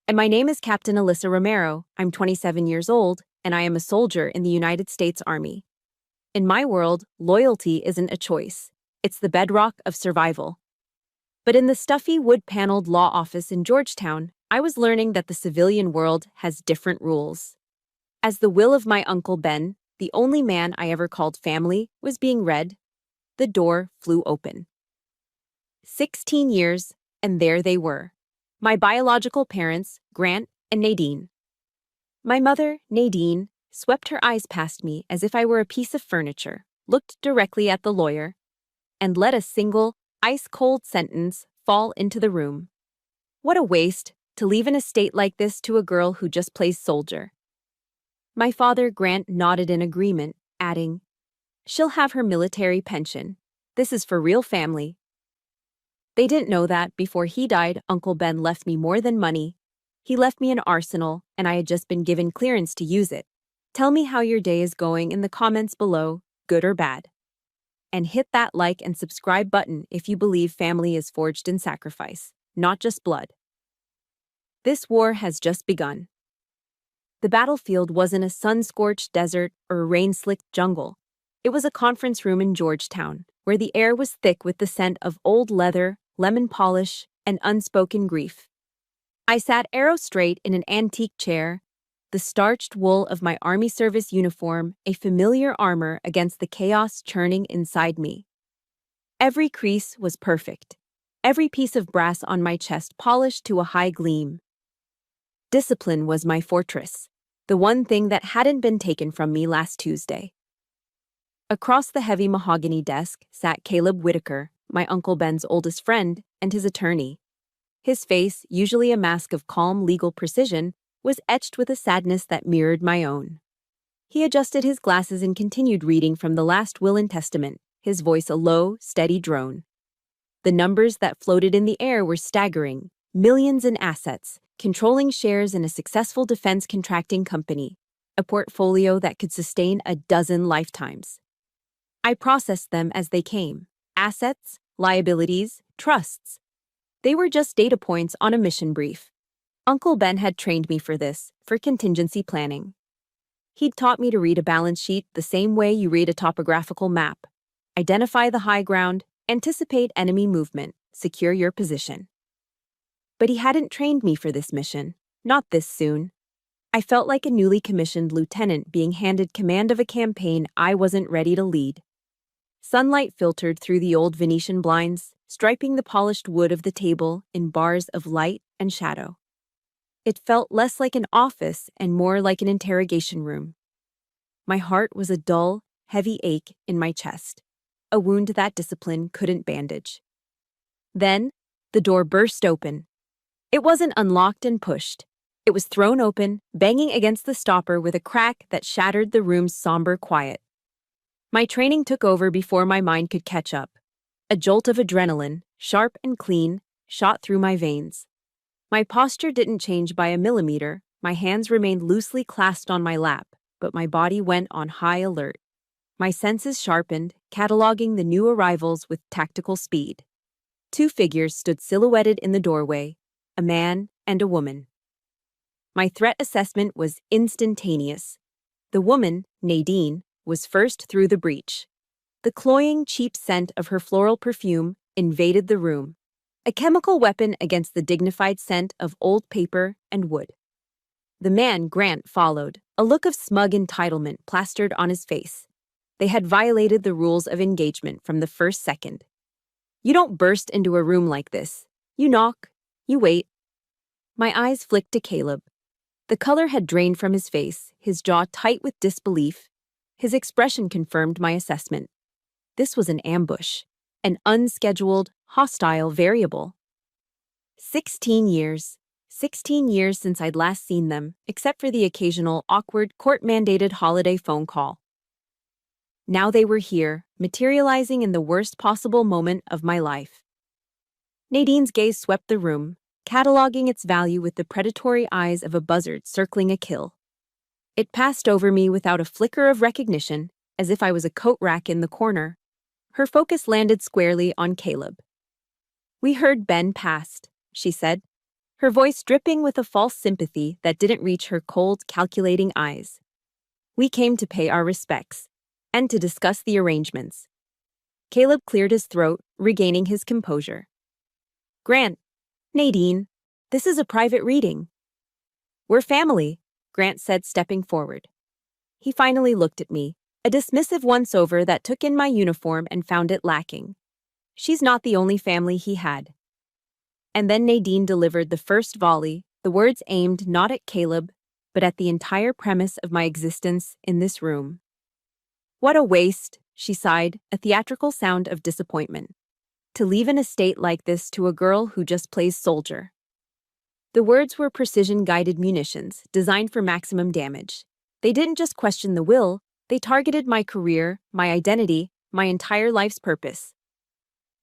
And my name is Captain Alyssa Romero. I'm 27 years old, and I am a soldier in the United States Army. In my world, loyalty isn't a choice. It's the bedrock of survival. But in the stuffy wood-paneled law office in Georgetown, I was learning that the civilian world has different rules. As the will of my Uncle Ben, the only man I ever called family, was being read, the door flew open. 16 years, and there they were. My biological parents, Grant and Nadine. My mother, Nadine, swept her eyes past me as if I were a piece of furniture, looked directly at the lawyer, and let a single, ice-cold sentence fall into the room. What a waste to leave an estate like this to a girl who just plays soldier. My father, Grant, nodded in agreement, adding, "She'll have her military pension. This is for real family." They didn't know that before he died, Uncle Ben left me more than money. He left me an arsenal, and I had just been given clearance to use it. Tell me how your day is going in the comments below, good or bad. And hit that like and subscribe button if you believe family is forged in sacrifice, not just blood. This war has just begun. The battlefield wasn't a sun-scorched desert or a rain-slicked jungle. It was a conference room in Georgetown, where the air was thick with the scent of old leather, lemon polish, and unspoken grief. I sat arrow-straight in an antique chair, the starched wool of my Army service uniform a familiar armor against the chaos churning inside me. Every crease was perfect, every piece of brass on my chest polished to a high gleam. Discipline was my fortress, the one thing that hadn't been taken from me last Tuesday. Across the heavy mahogany desk sat Caleb Whitaker, my Uncle Ben's oldest friend and his attorney. His face, usually a mask of calm legal precision, was etched with a sadness that mirrored my own. He adjusted his glasses and continued reading from the last will and testament, his voice a low, steady drone. The numbers that floated in the air were staggering: millions in assets, controlling shares in a successful defense contracting company, a portfolio that could sustain a dozen lifetimes. I processed them as they came: assets, liabilities, trusts. They were just data points on a mission brief. Uncle Ben had trained me for this, for contingency planning. He'd taught me to read a balance sheet the same way you read a topographical map. Identify the high ground, anticipate enemy movement, secure your position. But he hadn't trained me for this mission, not this soon. I felt like a newly commissioned lieutenant being handed command of a campaign I wasn't ready to lead. Sunlight filtered through the old Venetian blinds, striping the polished wood of the table in bars of light and shadow. It felt less like an office and more like an interrogation room. My heart was a dull, heavy ache in my chest, a wound that discipline couldn't bandage. Then, the door burst open. It wasn't unlocked and pushed. It was thrown open, banging against the stopper with a crack that shattered the room's somber quiet. My training took over before my mind could catch up. A jolt of adrenaline, sharp and clean, shot through my veins. My posture didn't change by a millimeter. My hands remained loosely clasped on my lap, but my body went on high alert. My senses sharpened, cataloging the new arrivals with tactical speed. Two figures stood silhouetted in the doorway, a man and a woman. My threat assessment was instantaneous. The woman, Nadine, was first through the breach. The cloying, cheap scent of her floral perfume invaded the room, a chemical weapon against the dignified scent of old paper and wood. The man, Grant, followed, a look of smug entitlement plastered on his face. They had violated the rules of engagement from the first second. You don't burst into a room like this. You knock, you wait. My eyes flicked to Caleb. The color had drained from his face, his jaw tight with disbelief. His expression confirmed my assessment. This was an ambush, an unscheduled, hostile variable. 16 years. 16 years since I'd last seen them, except for the occasional awkward, court-mandated holiday phone call. Now they were here, materializing in the worst possible moment of my life. Nadine's gaze swept the room, cataloging its value with the predatory eyes of a buzzard circling a kill. It passed over me without a flicker of recognition, as if I was a coat rack in the corner. Her focus landed squarely on Caleb. "We heard Ben passed," she said. her voice dripping with a false sympathy that didn't reach her cold, calculating eyes. We came to pay our respects and to discuss the arrangements. Caleb cleared his throat, regaining his composure. Grant, Nadine, this is a private reading. We're family, Grant said, stepping forward. He finally looked at me, a dismissive once-over that took in my uniform and found it lacking. She's not the only family he had. And then Nadine delivered the first volley, the words aimed not at Caleb, but at the entire premise of my existence in this room. What a waste, she sighed, a theatrical sound of disappointment. To leave an estate like this to a girl who just plays soldier. The words were precision-guided munitions, designed for maximum damage. They didn't just question the will, they targeted my career, my identity, my entire life's purpose.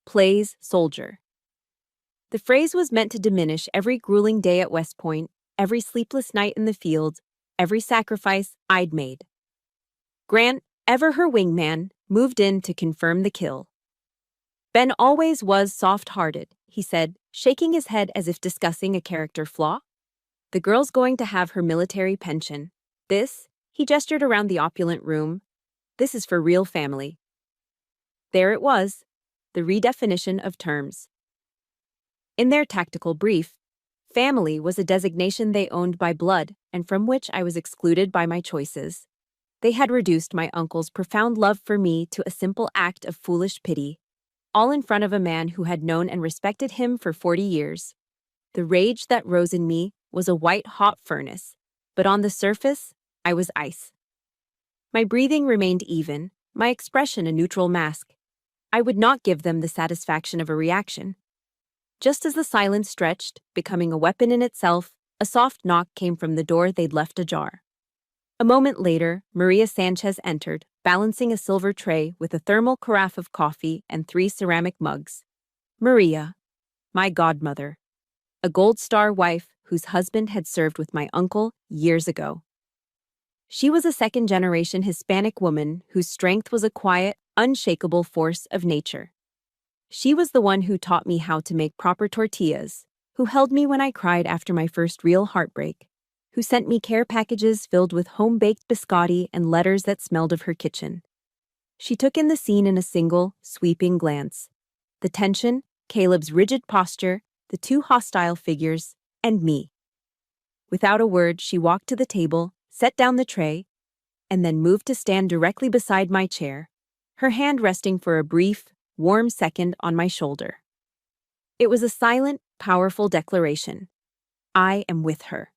Plays soldier. The phrase was meant to diminish every grueling day at West Point, every sleepless night in the field, every sacrifice I'd made. Grant, ever her wingman, moved in to confirm the kill. Ben always was soft-hearted, he said, shaking his head as if discussing a character flaw. The girl's going to have her military pension. This, he gestured around the opulent room, this is for real family. There it was, the redefinition of terms. In their tactical brief, family was a designation they owned by blood and from which I was excluded by my choices. They had reduced my uncle's profound love for me to a simple act of foolish pity, all in front of a man who had known and respected him for 40 years. The rage that rose in me was a white-hot furnace, but on the surface, I was ice. My breathing remained even, my expression a neutral mask. I would not give them the satisfaction of a reaction. Just as the silence stretched, becoming a weapon in itself, a soft knock came from the door they'd left ajar. A moment later, Maria Sanchez entered, balancing a silver tray with a thermal carafe of coffee and 3 ceramic mugs. Maria, my godmother, a Gold Star wife whose husband had served with my uncle years ago. She was a second-generation Hispanic woman whose strength was a quiet, unshakable force of nature. She was the one who taught me how to make proper tortillas, who held me when I cried after my first real heartbreak, who sent me care packages filled with home-baked biscotti and letters that smelled of her kitchen. She took in the scene in a single, sweeping glance. The tension, Caleb's rigid posture, the 2 hostile figures, and me. Without a word, she walked to the table, set down the tray, and then moved to stand directly beside my chair, her hand resting for a brief, warm second on my shoulder. It was a silent, powerful declaration. I am with her.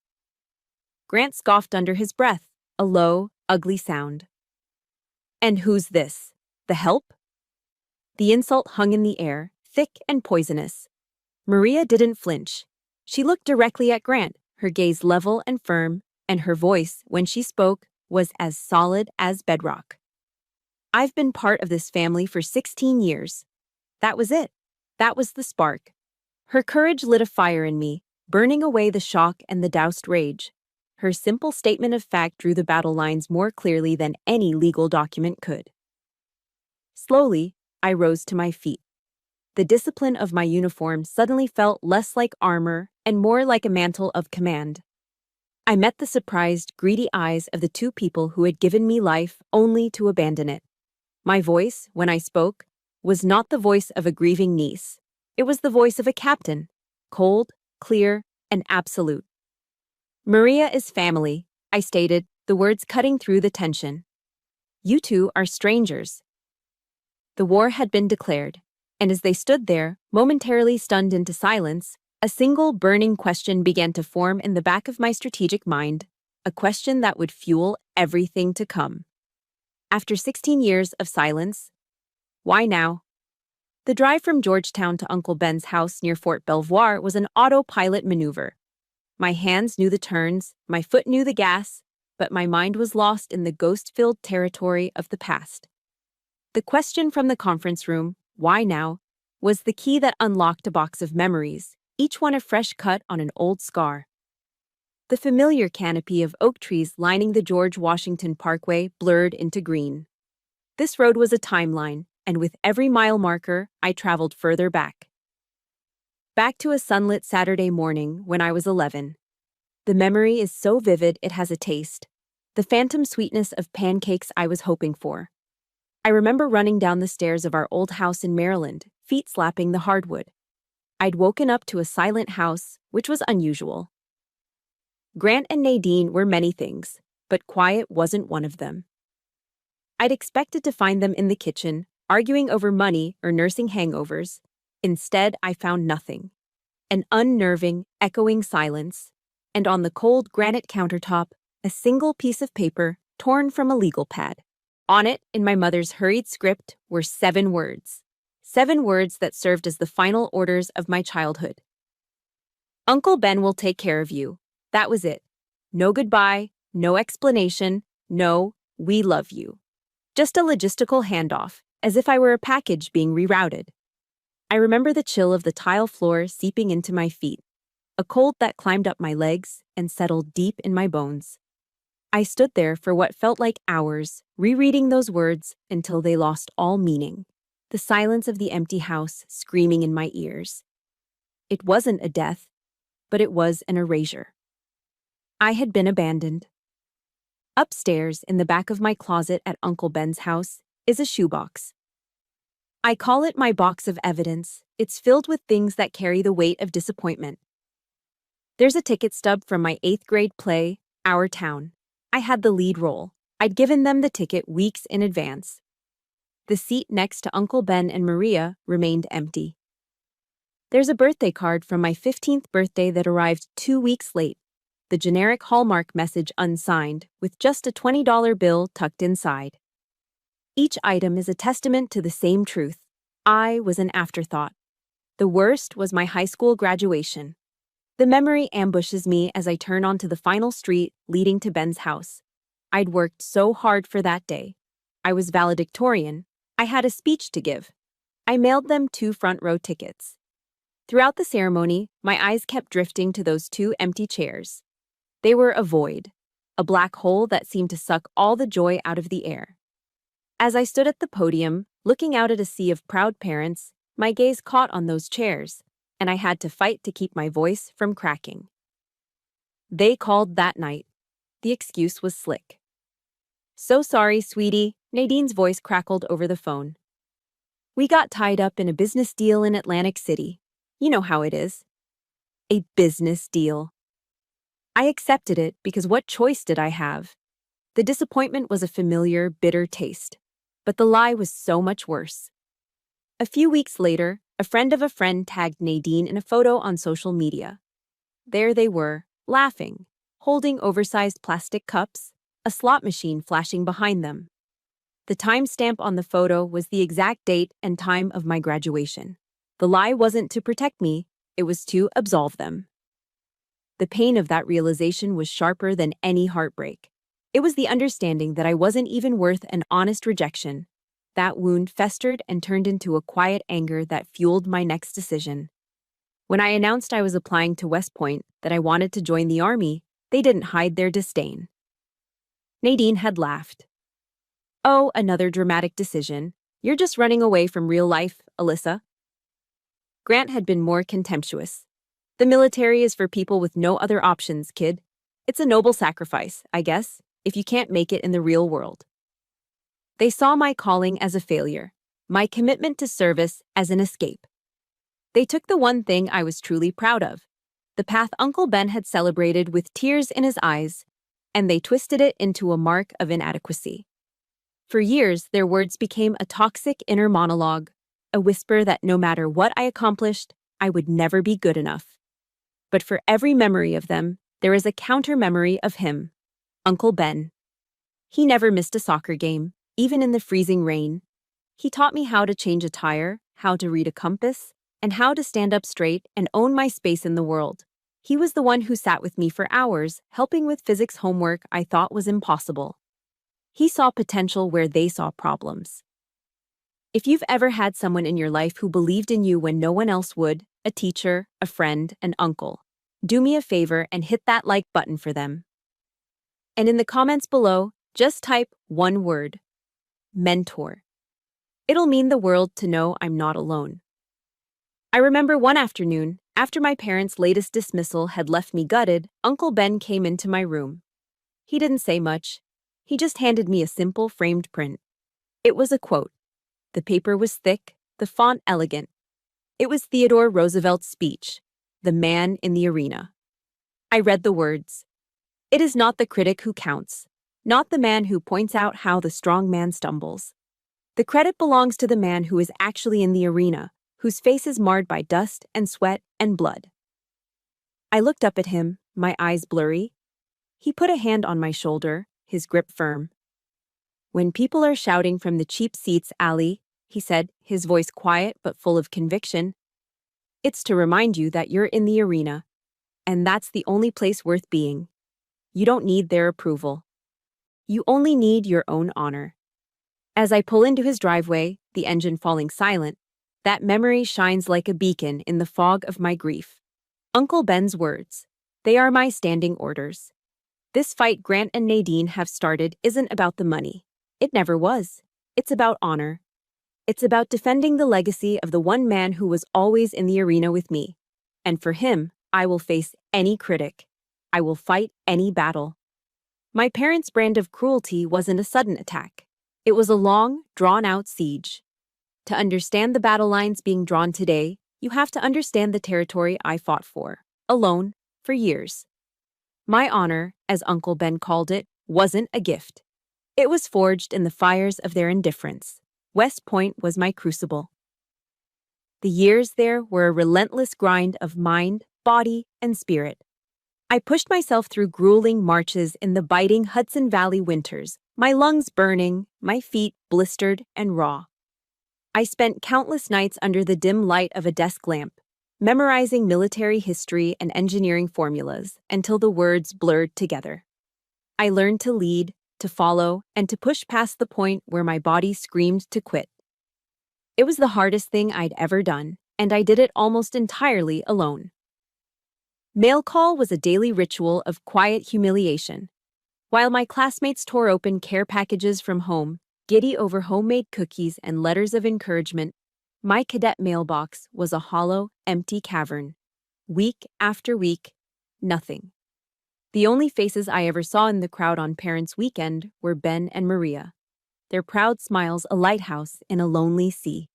Grant scoffed under his breath, a low, ugly sound. And who's this? The help? The insult hung in the air, thick and poisonous. Maria didn't flinch. She looked directly at Grant, her gaze level and firm, and her voice, when she spoke, was as solid as bedrock. I've been part of this family for 16 years. That was it. That was the spark. Her courage lit a fire in me, burning away the shock and the doused rage. Her simple statement of fact drew the battle lines more clearly than any legal document could. Slowly, I rose to my feet. The discipline of my uniform suddenly felt less like armor and more like a mantle of command. I met the surprised, greedy eyes of the 2 people who had given me life only to abandon it. My voice, when I spoke, was not the voice of a grieving niece. It was the voice of a captain, cold, clear, and absolute. Maria is family, I stated, the words cutting through the tension. You 2 are strangers. The war had been declared, and as they stood there, momentarily stunned into silence, a single burning question began to form in the back of my strategic mind, a question that would fuel everything to come. After 16 years of silence, why now? The drive from Georgetown to Uncle Ben's house near Fort Belvoir was an autopilot maneuver. My hands knew the turns, my foot knew the gas, but my mind was lost in the ghost-filled territory of the past. The question from the conference room, why now, was the key that unlocked a box of memories, each one a fresh cut on an old scar. The familiar canopy of oak trees lining the George Washington Parkway blurred into green. This road was a timeline, and with every mile marker, I traveled further back. Back to a sunlit Saturday morning when I was 11. The memory is so vivid it has a taste. The phantom sweetness of pancakes I was hoping for. I remember running down the stairs of our old house in Maryland, feet slapping the hardwood. I'd woken up to a silent house, which was unusual. Grant and Nadine were many things, but quiet wasn't one of them. I'd expected to find them in the kitchen, arguing over money or nursing hangovers. Instead, I found nothing. An unnerving, echoing silence, and on the cold granite countertop, a single piece of paper torn from a legal pad. On it, in my mother's hurried script, were 7 words. 7 words that served as the final orders of my childhood. Uncle Ben will take care of you. That was it. No goodbye, no explanation, no, we love you. Just a logistical handoff, as if I were a package being rerouted. I remember the chill of the tile floor seeping into my feet, a cold that climbed up my legs and settled deep in my bones. I stood there for what felt like hours, rereading those words until they lost all meaning, the silence of the empty house screaming in my ears. It wasn't a death, but it was an erasure. I had been abandoned. Upstairs, in the back of my closet at Uncle Ben's house, is a shoebox. I call it my box of evidence. It's filled with things that carry the weight of disappointment. There's a ticket stub from my 8th grade play, Our Town. I had the lead role. I'd given them the ticket weeks in advance. The seat next to Uncle Ben and Maria remained empty. There's a birthday card from my 15th birthday that arrived 2 weeks late. The generic Hallmark message unsigned, with just a $20 bill tucked inside. Each item is a testament to the same truth. I was an afterthought. The worst was my high school graduation. The memory ambushes me as I turn onto the final street leading to Ben's house. I'd worked so hard for that day. I was valedictorian. I had a speech to give. I mailed them 2 front-row tickets. Throughout the ceremony, my eyes kept drifting to those 2 empty chairs. They were a void, a black hole that seemed to suck all the joy out of the air. As I stood at the podium, looking out at a sea of proud parents, my gaze caught on those chairs, and I had to fight to keep my voice from cracking. They called that night. The excuse was slick. "So sorry, sweetie," Nadine's voice crackled over the phone. "We got tied up in a business deal in Atlantic City. You know how it is." A business deal. I accepted it because what choice did I have? The disappointment was a familiar, bitter taste. But the lie was so much worse. A few weeks later, a friend of a friend tagged Nadine in a photo on social media. There they were, laughing, holding oversized plastic cups, a slot machine flashing behind them. The timestamp on the photo was the exact date and time of my graduation. The lie wasn't to protect me, it was to absolve them. The pain of that realization was sharper than any heartbreak. It was the understanding that I wasn't even worth an honest rejection. That wound festered and turned into a quiet anger that fueled my next decision. When I announced I was applying to West Point, that I wanted to join the Army, they didn't hide their disdain. Nadine had laughed. "Oh, another dramatic decision. You're just running away from real life, Alyssa." Grant had been more contemptuous. "The military is for people with no other options, kid. It's a noble sacrifice, I guess, if you can't make it in the real world." They saw my calling as a failure, my commitment to service as an escape. They took the one thing I was truly proud of, the path Uncle Ben had celebrated with tears in his eyes, and they twisted it into a mark of inadequacy. For years, their words became a toxic inner monologue, a whisper that no matter what I accomplished, I would never be good enough. But for every memory of them, there is a counter-memory of him, Uncle Ben. He never missed a soccer game, even in the freezing rain. He taught me how to change a tire, how to read a compass, and how to stand up straight and own my space in the world. He was the one who sat with me for hours, helping with physics homework I thought was impossible. He saw potential where they saw problems. If you've ever had someone in your life who believed in you when no one else would, a teacher, a friend, an uncle, do me a favor and hit that like button for them. And in the comments below, just type one word: mentor. It'll mean the world to know I'm not alone. I remember one afternoon, After my parents' latest dismissal had left me gutted, Uncle Ben came into my room. He didn't say much. He just handed me a simple framed print. It was a quote. The paper was thick, the font elegant. It was Theodore Roosevelt's speech, The Man in the Arena. I read the words. It is not the critic who counts, not the man who points out how the strong man stumbles. The credit belongs to the man who is actually in the arena, whose face is marred by dust and sweat and blood. I looked up at him, my eyes blurry. He put a hand on my shoulder, his grip firm. When people are shouting from the cheap seats, Ali, he said, his voice quiet but full of conviction, it's to remind you that you're in the arena, and that's the only place worth being. You don't need their approval. You only need your own honor. As I pull into his driveway, the engine falling silent, that memory shines like a beacon in the fog of my grief. Uncle Ben's words. They are my standing orders. This fight Grant and Nadine have started isn't about the money. It never was. It's about honor. It's about defending the legacy of the one man who was always in the arena with me. And for him, I will face any critic. I will fight any battle. My parents' brand of cruelty wasn't a sudden attack. It was a long, drawn-out siege. To understand the battle lines being drawn today, you have to understand the territory I fought for, alone, for years. My honor, as Uncle Ben called it, wasn't a gift. It was forged in the fires of their indifference. West Point was my crucible. The years there were a relentless grind of mind, body, and spirit. I pushed myself through grueling marches in the biting Hudson Valley winters, my lungs burning, my feet blistered and raw. I spent countless nights under the dim light of a desk lamp, memorizing military history and engineering formulas until the words blurred together. I learned to lead, to follow, and to push past the point where my body screamed to quit. It was the hardest thing I'd ever done, and I did it almost entirely alone. Mail call was a daily ritual of quiet humiliation. While my classmates tore open care packages from home, giddy over homemade cookies and letters of encouragement, my cadet mailbox was a hollow, empty cavern. Week after week, nothing. The only faces I ever saw in the crowd on Parents' Weekend were Ben and Maria, their proud smiles a lighthouse in a lonely sea.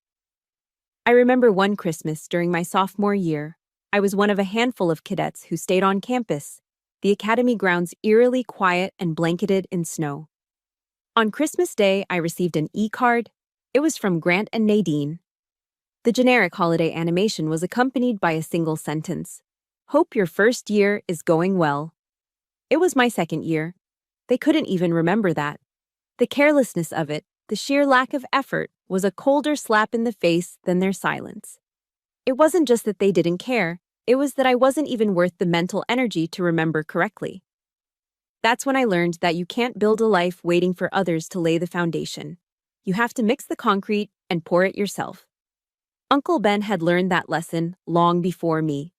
I remember one Christmas during my sophomore year. I was one of a handful of cadets who stayed on campus, the academy grounds eerily quiet and blanketed in snow. On Christmas Day, I received an e-card. It was from Grant and Nadine. The generic holiday animation was accompanied by a single sentence. Hope your first year is going well. It was my second year. They couldn't even remember that. The carelessness of it, the sheer lack of effort, was a colder slap in the face than their silence. It wasn't just that they didn't care, it was that I wasn't even worth the mental energy to remember correctly. That's when I learned that you can't build a life waiting for others to lay the foundation. You have to mix the concrete and pour it yourself. Uncle Ben had learned that lesson long before me.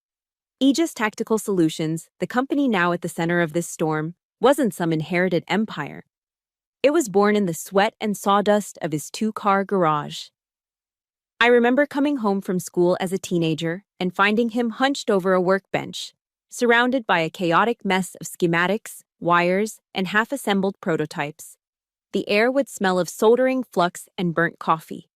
Aegis Tactical Solutions, the company now at the center of this storm, wasn't some inherited empire. It was born in the sweat and sawdust of his two-car garage. I remember coming home from school as a teenager and finding him hunched over a workbench, surrounded by a chaotic mess of schematics, wires, and half-assembled prototypes. The air would smell of soldering flux and burnt coffee.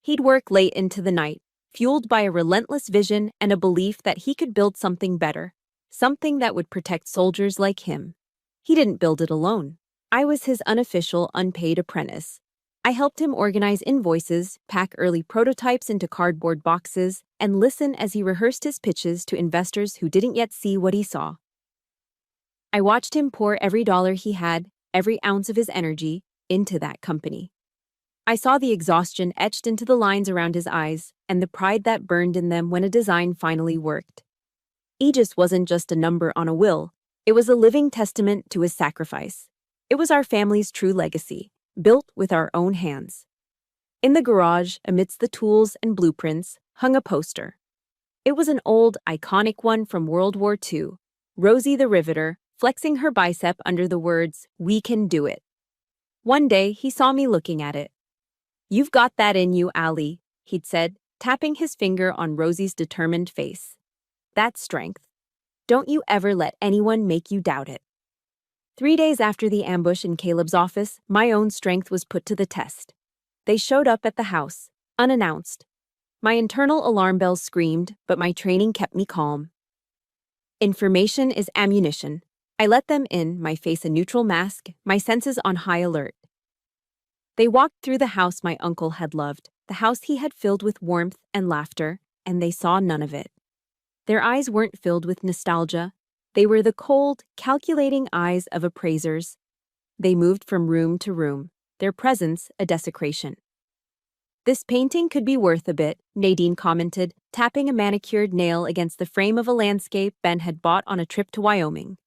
He'd work late into the night, fueled by a relentless vision and a belief that he could build something better, something that would protect soldiers like him. He didn't build it alone. I was his unofficial, unpaid apprentice. I helped him organize invoices, pack early prototypes into cardboard boxes, and listen as he rehearsed his pitches to investors who didn't yet see what he saw. I watched him pour every dollar he had, every ounce of his energy, into that company. I saw the exhaustion etched into the lines around his eyes and the pride that burned in them when a design finally worked. Aegis wasn't just a number on a will, it was a living testament to his sacrifice. It was our family's true legacy, built with our own hands. In the garage, amidst the tools and blueprints, hung a poster. It was an old, iconic one from World War II, Rosie the Riveter, flexing her bicep under the words, "We can do it." One day, he saw me looking at it. "You've got that in you, Ali," he'd said, tapping his finger on Rosie's determined face. That's strength. Don't you ever let anyone make you doubt it. 3 days after the ambush in Caleb's office, my own strength was put to the test. They showed up at the house, unannounced. My internal alarm bells screamed, but my training kept me calm. Information is ammunition. I let them in, my face a neutral mask, my senses on high alert. They walked through the house my uncle had loved, the house he had filled with warmth and laughter, and they saw none of it. Their eyes weren't filled with nostalgia. They were the cold, calculating eyes of appraisers. They moved from room to room, their presence a desecration. This painting could be worth a bit, Nadine commented, tapping a manicured nail against the frame of a landscape Ben had bought on a trip to Wyoming.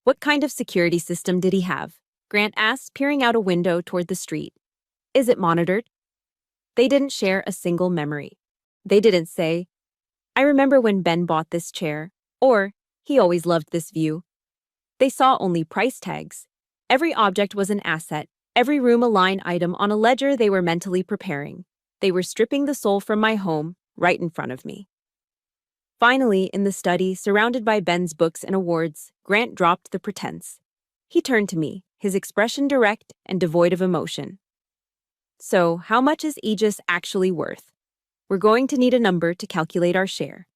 What kind of security system did he have? Grant asked, peering out a window toward the street. Is it monitored? They didn't share a single memory. They didn't say, I remember when Ben bought this chair, or he always loved this view. They saw only price tags. Every object was an asset, every room a line item on a ledger they were mentally preparing. They were stripping the soul from my home, right in front of me. Finally, in the study, surrounded by Ben's books and awards, Grant dropped the pretense. He turned to me, his expression direct and devoid of emotion. So, how much is Aegis actually worth? We're going to need a number to calculate our share.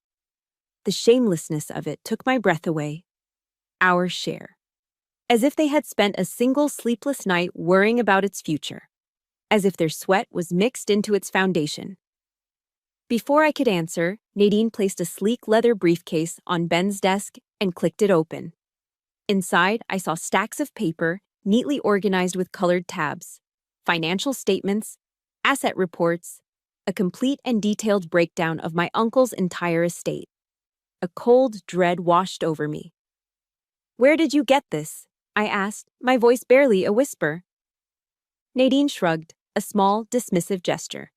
The shamelessness of it took my breath away. Our share. As if they had spent a single sleepless night worrying about its future. As if their sweat was mixed into its foundation. Before I could answer, Nadine placed a sleek leather briefcase on Ben's desk and clicked it open. Inside, I saw stacks of paper, neatly organized with colored tabs, financial statements, asset reports, a complete and detailed breakdown of my uncle's entire estate. A cold dread washed over me. Where did you get this? I asked, my voice barely a whisper. Nadine shrugged, a small, dismissive gesture.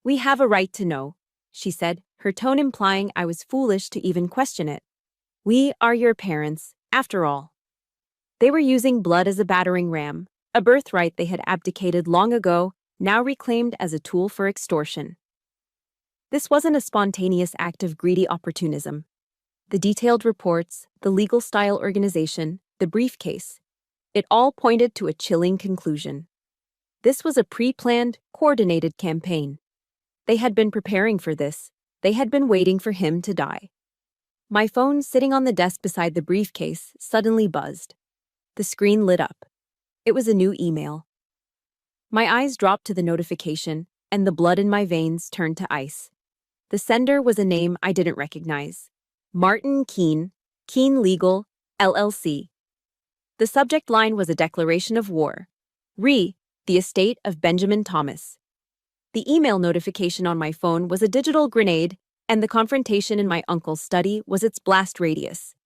We have a right to know, she said, her tone implying I was foolish to even question it. We are your parents, after all. They were using blood as a battering ram, a birthright they had abdicated long ago, now reclaimed as a tool for extortion. This wasn't a spontaneous act of greedy opportunism. The detailed reports, the legal style organization, the briefcase, it all pointed to a chilling conclusion. This was a pre-planned, coordinated campaign. They had been preparing for this. They had been waiting for him to die. My phone, sitting on the desk beside the briefcase, suddenly buzzed. The screen lit up. It was a new email. My eyes dropped to the notification, and the blood in my veins turned to ice. The sender was a name I didn't recognize. Martin Keene, Keene Legal, LLC. The subject line was a declaration of war. Re, the estate of Benjamin Thomas. The email notification on my phone was a digital grenade, and the confrontation in my uncle's study was its blast radius.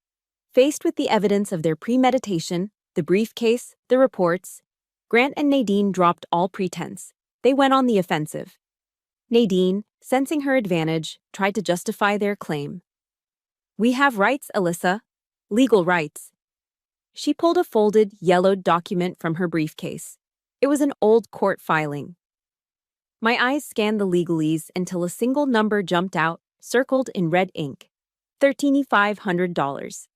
Faced with the evidence of their premeditation, the briefcase, the reports, Grant and Nadine dropped all pretense. They went on the offensive. Nadine, sensing her advantage, tried to justify their claim. We have rights, Alyssa. Legal rights. She pulled a folded, yellowed document from her briefcase. It was an old court filing. My eyes scanned the legalese until a single number jumped out, circled in red ink. $1,300.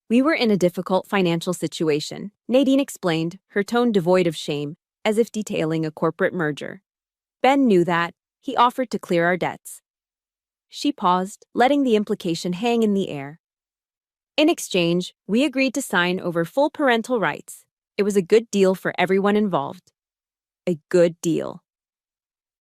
We were in a difficult financial situation, Nadine explained, her tone devoid of shame, as if detailing a corporate merger. Ben knew that. He offered to clear our debts. She paused, letting the implication hang in the air. In exchange, we agreed to sign over full parental rights. It was a good deal for everyone involved. A good deal.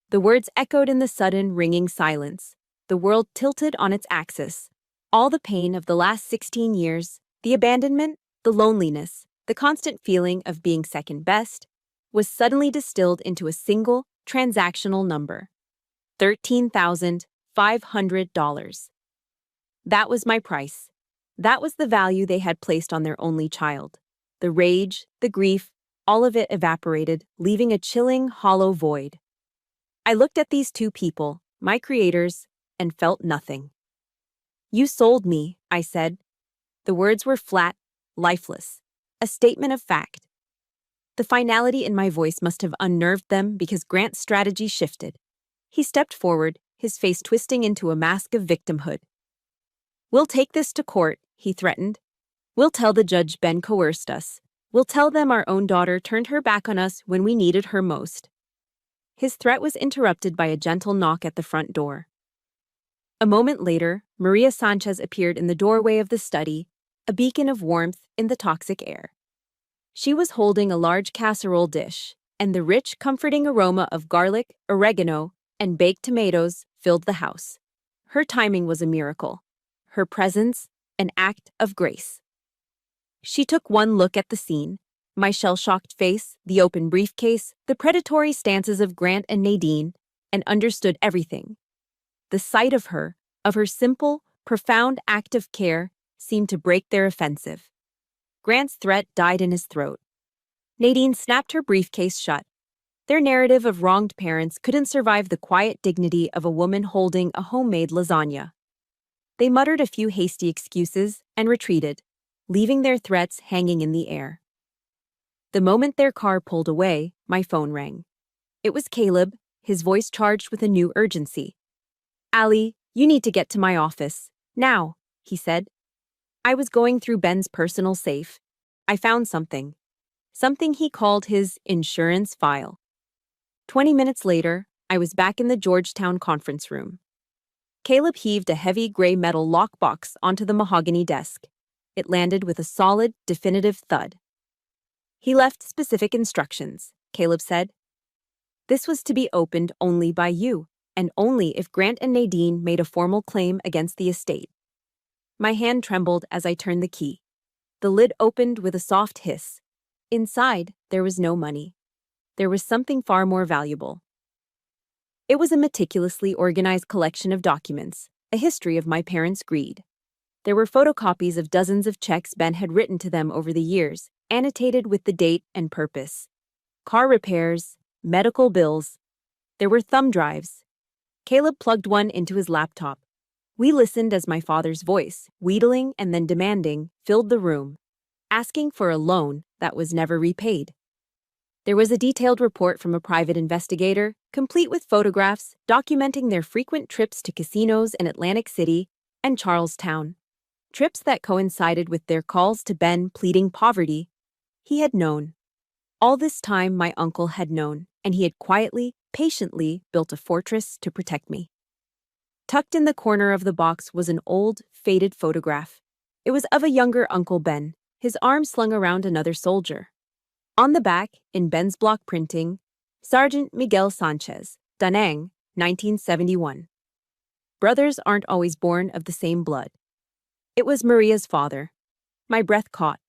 The words echoed in the sudden, ringing silence. The world tilted on its axis. All the pain of the last 16 years, the abandonment, the loneliness, the constant feeling of being second best, was suddenly distilled into a single, transactional number. $13,500. That was my price. That was the value they had placed on their only child. The rage, the grief, all of it evaporated, leaving a chilling, hollow void. I looked at these two people, my creators, and felt nothing. You sold me, I said. The words were flat, lifeless, a statement of fact. The finality in my voice must have unnerved them because Grant's strategy shifted. He stepped forward, his face twisting into a mask of victimhood. "We'll take this to court," he threatened. "We'll tell the judge Ben coerced us. We'll tell them our own daughter turned her back on us when we needed her most." His threat was interrupted by a gentle knock at the front door. A moment later, Maria Sanchez appeared in the doorway of the study, a beacon of warmth in the toxic air. She was holding a large casserole dish, and the rich, comforting aroma of garlic, oregano, and baked tomatoes filled the house. Her timing was a miracle. Her presence, an act of grace. She took one look at the scene: my shell-shocked face, the open briefcase, the predatory stances of Grant and Nadine, and understood everything. The sight of her simple, profound act of care, seemed to break their offensive. Grant's threat died in his throat. Nadine snapped her briefcase shut. Their narrative of wronged parents couldn't survive the quiet dignity of a woman holding a homemade lasagna. They muttered a few hasty excuses and retreated, leaving their threats hanging in the air. The moment their car pulled away, my phone rang. It was Caleb, his voice charged with a new urgency. "Ali, you need to get to my office. Now," he said. I was going through Ben's personal safe. I found something. Something he called his insurance file. 20 minutes later, I was back in the Georgetown conference room. Caleb heaved a heavy gray metal lockbox onto the mahogany desk. It landed with a solid, definitive thud. "He left specific instructions," Caleb said. "This was to be opened only by you, and only if Grant and Nadine made a formal claim against the estate." My hand trembled as I turned the key. The lid opened with a soft hiss. Inside, there was no money. There was something far more valuable. It was a meticulously organized collection of documents, a history of my parents' greed. There were photocopies of dozens of checks Ben had written to them over the years, annotated with the date and purpose. Car repairs, medical bills. There were thumb drives. Caleb plugged one into his laptop. We listened as my father's voice, wheedling and then demanding, filled the room, asking for a loan that was never repaid. There was a detailed report from a private investigator, complete with photographs documenting their frequent trips to casinos in Atlantic City and Charlestown. Trips that coincided with their calls to Ben pleading poverty. He had known. All this time, my uncle had known, and he had quietly, patiently built a fortress to protect me. Tucked in the corner of the box was an old, faded photograph. It was of a younger Uncle Ben, his arm slung around another soldier. On the back, in Ben's block printing, Sergeant Miguel Sanchez, Da Nang, 1971. Brothers aren't always born of the same blood. It was Maria's father. My breath caught.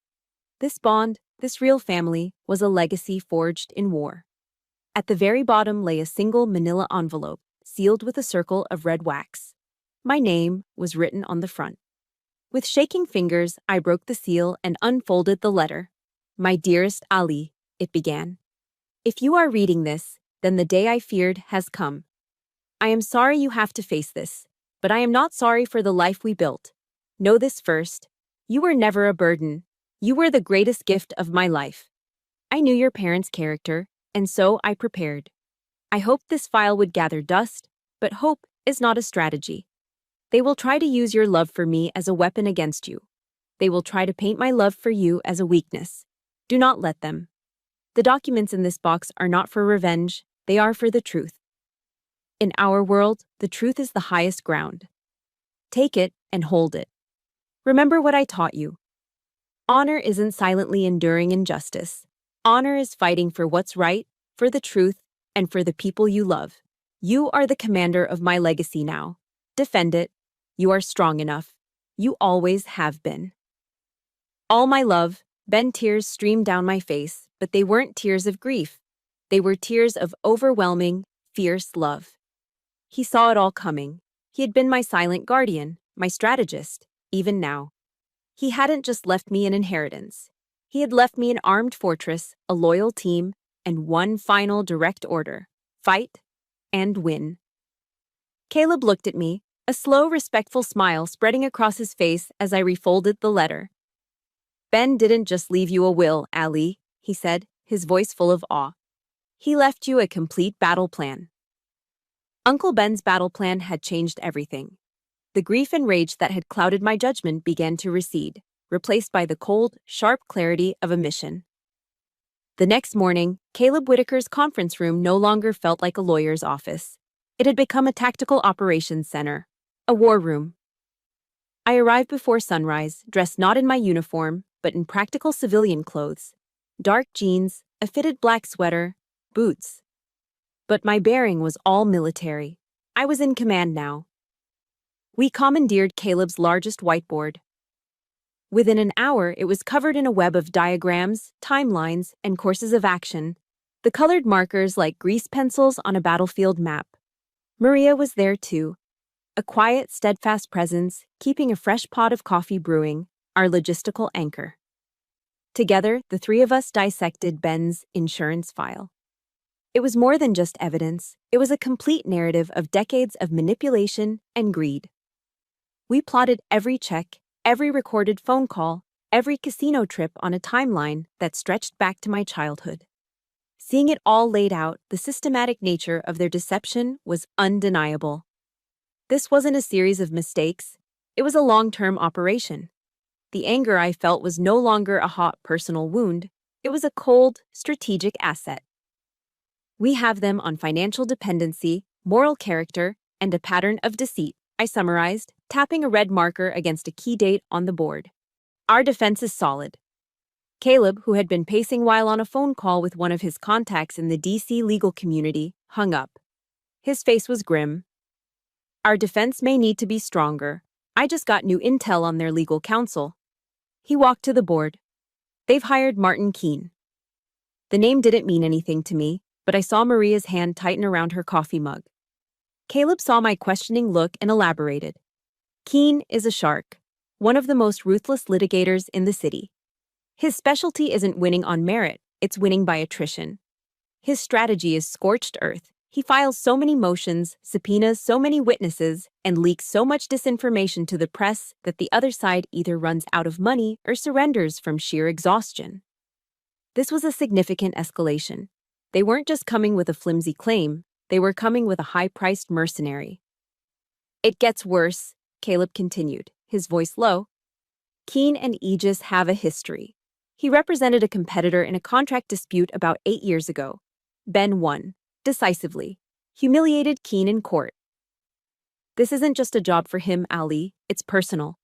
This bond, this real family, was a legacy forged in war. At the very bottom lay a single manila envelope, sealed with a circle of red wax. My name was written on the front. With shaking fingers, I broke the seal and unfolded the letter. "My dearest Ali," it began. "If you are reading this, then the day I feared has come. I am sorry you have to face this, but I am not sorry for the life we built. Know this first. You were never a burden. You were the greatest gift of my life. I knew your parents' character, and so I prepared. I hoped this file would gather dust, but hope is not a strategy. They will try to use your love for me as a weapon against you. They will try to paint my love for you as a weakness. Do not let them. The documents in this box are not for revenge, they are for the truth. In our world, the truth is the highest ground. Take it and hold it. Remember what I taught you. Honor isn't silently enduring injustice. Honor is fighting for what's right, for the truth, and for the people you love. You are the commander of my legacy now. Defend it. You are strong enough. You always have been." All my love, Ben. Tears streamed down my face, but they weren't tears of grief. They were tears of overwhelming, fierce love. He saw it all coming. He had been my silent guardian, my strategist, even now. He hadn't just left me an inheritance. He had left me an armed fortress, a loyal team, and one final direct order: fight and win. Caleb looked at me, a slow, respectful smile spreading across his face as I refolded the letter. "Ben didn't just leave you a will, Ali," he said, his voice full of awe. "He left you a complete battle plan." Uncle Ben's battle plan had changed everything. The grief and rage that had clouded my judgment began to recede, replaced by the cold, sharp clarity of a mission. The next morning, Caleb Whitaker's conference room no longer felt like a lawyer's office. It had become a tactical operations center, a war room. I arrived before sunrise, dressed not in my uniform, but in practical civilian clothes. Dark jeans, a fitted black sweater, boots. But my bearing was all military. I was in command now. We commandeered Caleb's largest whiteboard. Within an hour, it was covered in a web of diagrams, timelines, and courses of action, the colored markers like grease pencils on a battlefield map. Maria was there too, a quiet, steadfast presence, keeping a fresh pot of coffee brewing, our logistical anchor. Together, the three of us dissected Ben's insurance file. It was more than just evidence, it was a complete narrative of decades of manipulation and greed. We plotted every check, every recorded phone call, every casino trip on a timeline that stretched back to my childhood. Seeing it all laid out, the systematic nature of their deception was undeniable. This wasn't a series of mistakes, it was a long-term operation. The anger I felt was no longer a hot personal wound, it was a cold, strategic asset. We have them on financial dependency, moral character, and a pattern of deceit, I summarized, tapping a red marker against a key date on the board. Our defense is solid. Caleb, who had been pacing while on a phone call with one of his contacts in the DC legal community, hung up. His face was grim. Our defense may need to be stronger. I just got new intel on their legal counsel. He walked to the board. They've hired Martin Keene. The name didn't mean anything to me, but I saw Maria's hand tighten around her coffee mug. Caleb saw my questioning look and elaborated. Keene is a shark, one of the most ruthless litigators in the city. His specialty isn't winning on merit, it's winning by attrition. His strategy is scorched earth. He files so many motions, subpoenas so many witnesses, and leaks so much disinformation to the press that the other side either runs out of money or surrenders from sheer exhaustion. This was a significant escalation. They weren't just coming with a flimsy claim, they were coming with a high-priced mercenary. It gets worse, Caleb continued, his voice low. Keene and Aegis have a history. He represented a competitor in a contract dispute about 8 years ago. Ben won, decisively, humiliated Keene in court. This isn't just a job for him, Ali, it's personal.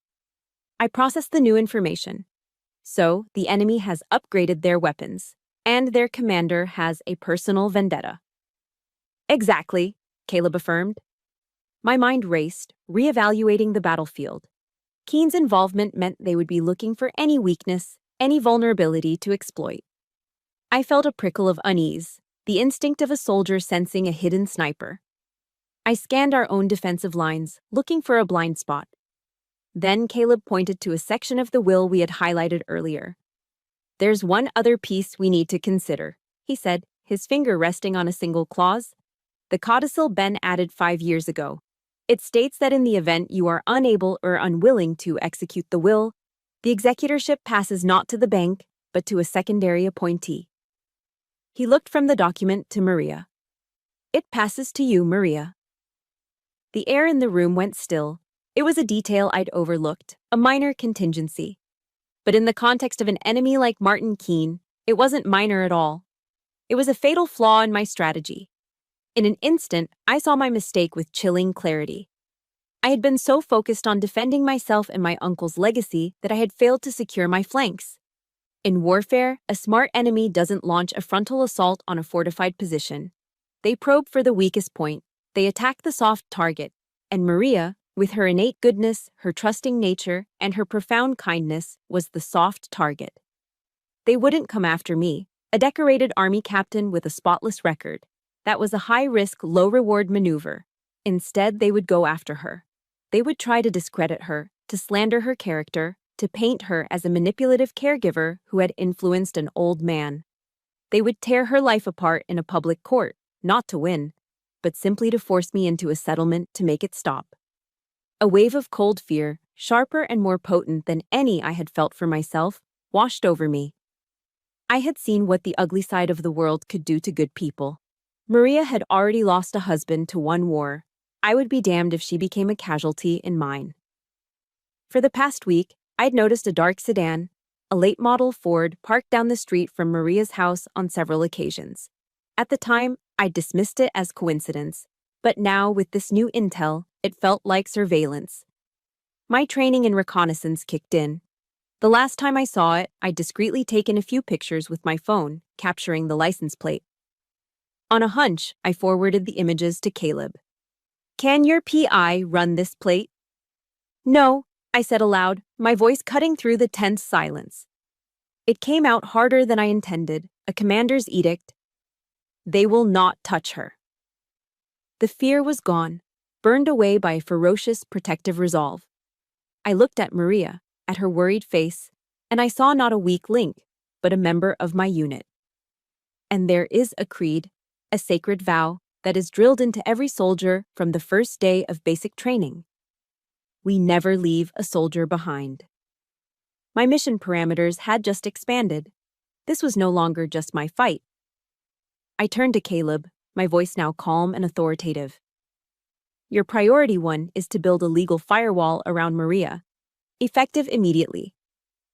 I processed the new information. So, the enemy has upgraded their weapons, and their commander has a personal vendetta. Exactly, Caleb affirmed. My mind raced, reevaluating the battlefield. Keene's involvement meant they would be looking for any weakness, any vulnerability to exploit. I felt a prickle of unease, the instinct of a soldier sensing a hidden sniper. I scanned our own defensive lines, looking for a blind spot. Then Caleb pointed to a section of the will we had highlighted earlier. There's one other piece we need to consider, he said, his finger resting on a single clause. The codicil Ben added 5 years ago. It states that in the event you are unable or unwilling to execute the will, the executorship passes not to the bank, but to a secondary appointee. He looked from the document to Maria. It passes to you, Maria. The air in the room went still. It was a detail I'd overlooked, a minor contingency. But in the context of an enemy like Martin Keene, it wasn't minor at all. It was a fatal flaw in my strategy. In an instant, I saw my mistake with chilling clarity. I had been so focused on defending myself and my uncle's legacy that I had failed to secure my flanks. In warfare, a smart enemy doesn't launch a frontal assault on a fortified position. They probe for the weakest point, they attack the soft target, and Maria, with her innate goodness, her trusting nature, and her profound kindness, was the soft target. They wouldn't come after me, a decorated army captain with a spotless record. That was a high-risk, low-reward maneuver. Instead, they would go after her. They would try to discredit her, to slander her character, to paint her as a manipulative caregiver who had influenced an old man. They would tear her life apart in a public court, not to win, but simply to force me into a settlement to make it stop. A wave of cold fear, sharper and more potent than any I had felt for myself, washed over me. I had seen what the ugly side of the world could do to good people. Maria had already lost a husband to one war. I would be damned if she became a casualty in mine. For the past week, I'd noticed a dark sedan, a late model Ford, parked down the street from Maria's house on several occasions. At the time, I dismissed it as coincidence, but now, with this new intel, it felt like surveillance. My training in reconnaissance kicked in. The last time I saw it, I'd discreetly taken a few pictures with my phone, capturing the license plate. On a hunch, I forwarded the images to Caleb. "Can your PI run this plate?" "No," I said aloud, my voice cutting through the tense silence. It came out harder than I intended, a commander's edict. They will not touch her. The fear was gone, burned away by a ferocious, protective resolve. I looked at Maria, at her worried face, and I saw not a weak link, but a member of my unit. And there is a creed, a sacred vow, that is drilled into every soldier from the first day of basic training. We never leave a soldier behind. My mission parameters had just expanded. This was no longer just my fight. I turned to Caleb, my voice now calm and authoritative. Your priority one is to build a legal firewall around Maria, effective immediately.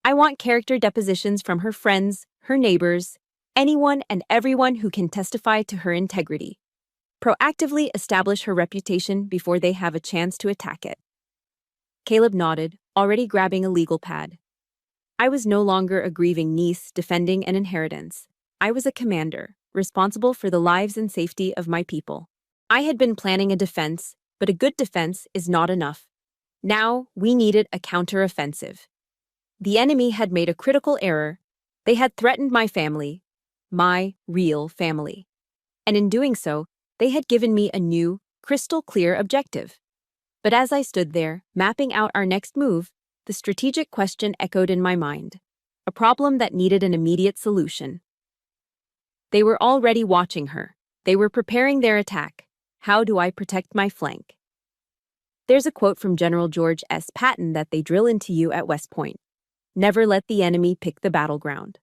I want character depositions from her friends, her neighbors, anyone and everyone who can testify to her integrity. Proactively establish her reputation before they have a chance to attack it. Caleb nodded, already grabbing a legal pad. I was no longer a grieving niece defending an inheritance. I was a commander, responsible for the lives and safety of my people. I had been planning a defense, but a good defense is not enough. Now, we needed a counteroffensive. The enemy had made a critical error. They had threatened my family, my real family. And in doing so, they had given me a new, crystal-clear objective. But as I stood there, mapping out our next move, the strategic question echoed in my mind, a problem that needed an immediate solution. They were already watching her. They were preparing their attack. How do I protect my flank? There's a quote from General George S. Patton that they drill into you at West Point. Never let the enemy pick the battleground.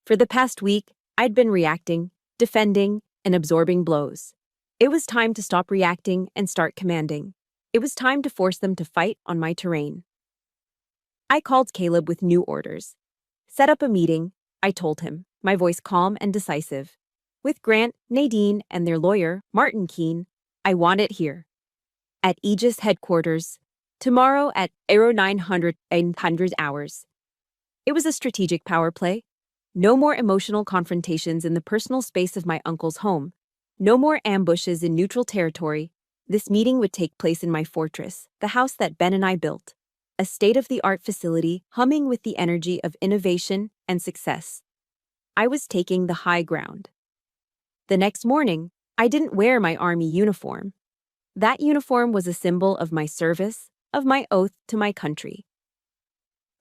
For the past week, I'd been reacting, defending, and absorbing blows. It was time to stop reacting and start commanding. It was time to force them to fight on my terrain. I called Caleb with new orders. Set up a meeting, I told him, my voice calm and decisive. With Grant, Nadine, and their lawyer, Martin Keene, I want it here. At Aegis headquarters, tomorrow at Aero 900 hours. It was a strategic power play. No more emotional confrontations in the personal space of my uncle's home. No more ambushes in neutral territory. This meeting would take place in my fortress, the house that Ben and I built. A state-of-the-art facility humming with the energy of innovation and success. I was taking the high ground. The next morning, I didn't wear my army uniform. That uniform was a symbol of my service, of my oath to my country.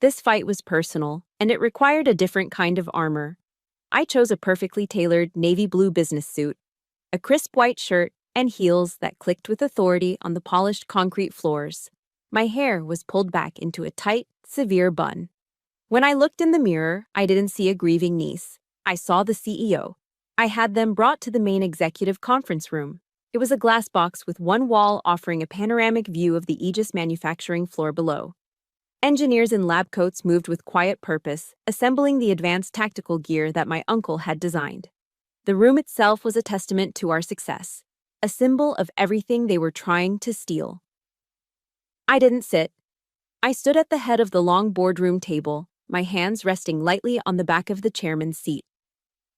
This fight was personal, and it required a different kind of armor. I chose a perfectly tailored navy blue business suit, a crisp white shirt, and heels that clicked with authority on the polished concrete floors. My hair was pulled back into a tight, severe bun. When I looked in the mirror, I didn't see a grieving niece. I saw the CEO. I had them brought to the main executive conference room. It was a glass box with one wall offering a panoramic view of the Aegis manufacturing floor below. Engineers in lab coats moved with quiet purpose, assembling the advanced tactical gear that my uncle had designed. The room itself was a testament to our success, a symbol of everything they were trying to steal. I didn't sit. I stood at the head of the long boardroom table, my hands resting lightly on the back of the chairman's seat.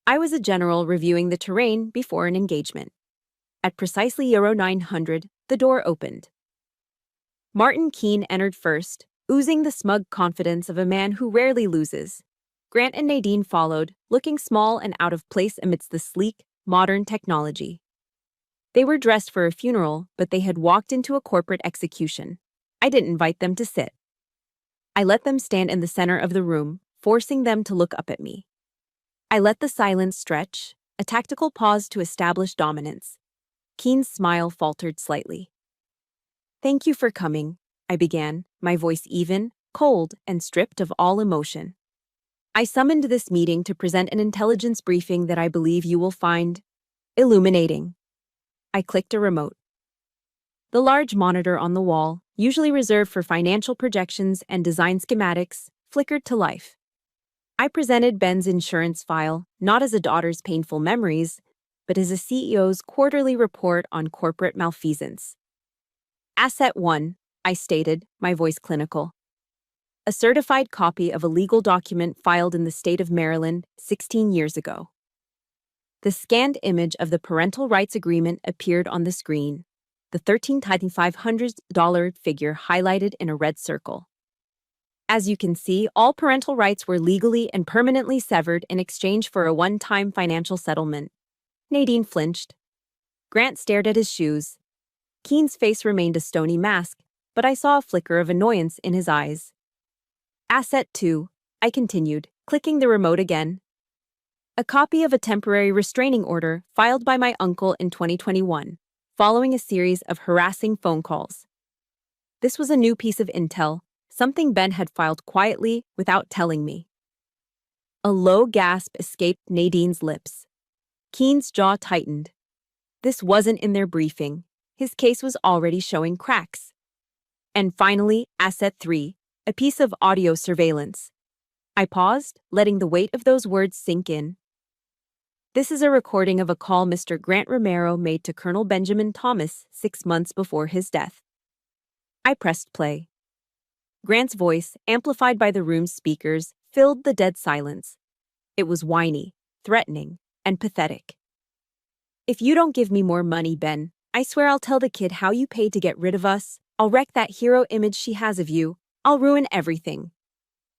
I was a general reviewing the terrain before an engagement. At precisely Euro 900, the door opened. Martin Keene entered first, oozing the smug confidence of a man who rarely loses. Grant and Nadine followed, looking small and out of place amidst the sleek, modern technology. They were dressed for a funeral, but they had walked into a corporate execution. I didn't invite them to sit. I let them stand in the center of the room, forcing them to look up at me. I let the silence stretch, a tactical pause to establish dominance. Keene's smile faltered slightly. "Thank you for coming," I began, my voice even, cold, and stripped of all emotion. "I summoned this meeting to present an intelligence briefing that I believe you will find illuminating." I clicked a remote. The large monitor on the wall, usually reserved for financial projections and design schematics, flickered to life. I presented Ben's insurance file, not as a daughter's painful memories, but as a CEO's quarterly report on corporate malfeasance. Asset 1, I stated, my voice clinical. A certified copy of a legal document filed in the state of Maryland 16 years ago. The scanned image of the parental rights agreement appeared on the screen, the $13,500 figure highlighted in a red circle. As you can see, all parental rights were legally and permanently severed in exchange for a one-time financial settlement. Nadine flinched. Grant stared at his shoes. Keen's face remained a stony mask, but I saw a flicker of annoyance in his eyes. Asset 2, I continued, clicking the remote again. A copy of a temporary restraining order filed by my uncle in 2021, following a series of harassing phone calls. This was a new piece of intel, something Ben had filed quietly without telling me. A low gasp escaped Nadine's lips. Keen's jaw tightened. This wasn't in their briefing. His case was already showing cracks. And finally, Asset 3, a piece of audio surveillance. I paused, letting the weight of those words sink in. This is a recording of a call Mr. Grant Romero made to Colonel Benjamin Thomas 6 months before his death. I pressed play. Grant's voice, amplified by the room's speakers, filled the dead silence. It was whiny, threatening, and pathetic. If you don't give me more money, Ben, I swear I'll tell the kid how you paid to get rid of us. I'll wreck that hero image she has of you. I'll ruin everything.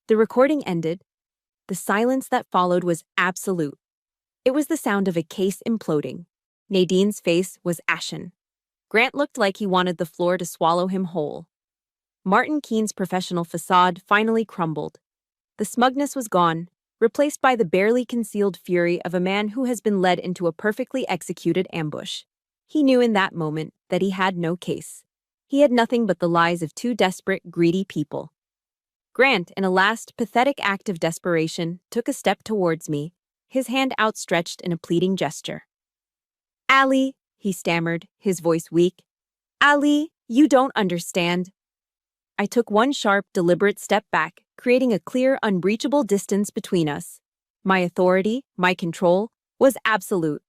The recording ended. The silence that followed was absolute. It was the sound of a case imploding. Nadine's face was ashen. Grant looked like he wanted the floor to swallow him whole. Martin Keen's professional facade finally crumbled. The smugness was gone, replaced by the barely concealed fury of a man who has been led into a perfectly executed ambush. He knew in that moment that he had no case. He had nothing but the lies of two desperate, greedy people. Grant, in a last, pathetic act of desperation, took a step towards me, his hand outstretched in a pleading gesture. "Allie," he stammered, his voice weak. "Allie, you don't understand." I took one sharp, deliberate step back, creating a clear, unbreachable distance between us. My authority, my control, was absolute.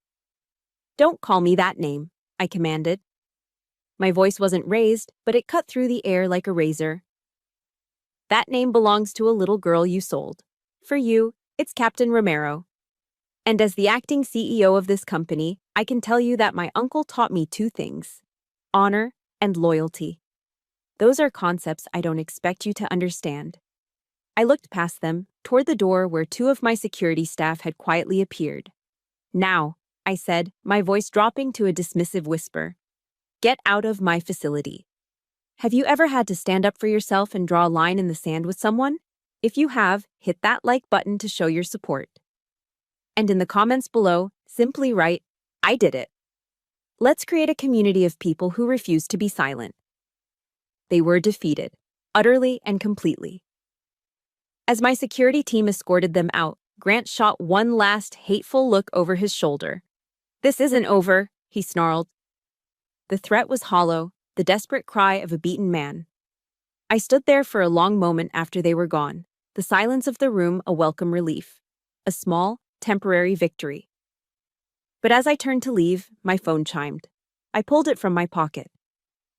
"Don't call me that name," I commanded. My voice wasn't raised, but it cut through the air like a razor. "That name belongs to a little girl you sold. For you, it's Captain Romero. And as the acting CEO of this company, I can tell you that my uncle taught me two things: honor and loyalty. Those are concepts I don't expect you to understand." I looked past them, toward the door where two of my security staff had quietly appeared. "Now," I said, my voice dropping to a dismissive whisper, "get out of my facility." Have you ever had to stand up for yourself and draw a line in the sand with someone? If you have, hit that like button to show your support. And in the comments below, simply write, "I did it." Let's create a community of people who refuse to be silent. They were defeated, utterly and completely. As my security team escorted them out, Grant shot one last hateful look over his shoulder. "This isn't over," he snarled. The threat was hollow, the desperate cry of a beaten man. I stood there for a long moment after they were gone, the silence of the room a welcome relief. A small, temporary victory. But as I turned to leave, my phone chimed. I pulled it from my pocket.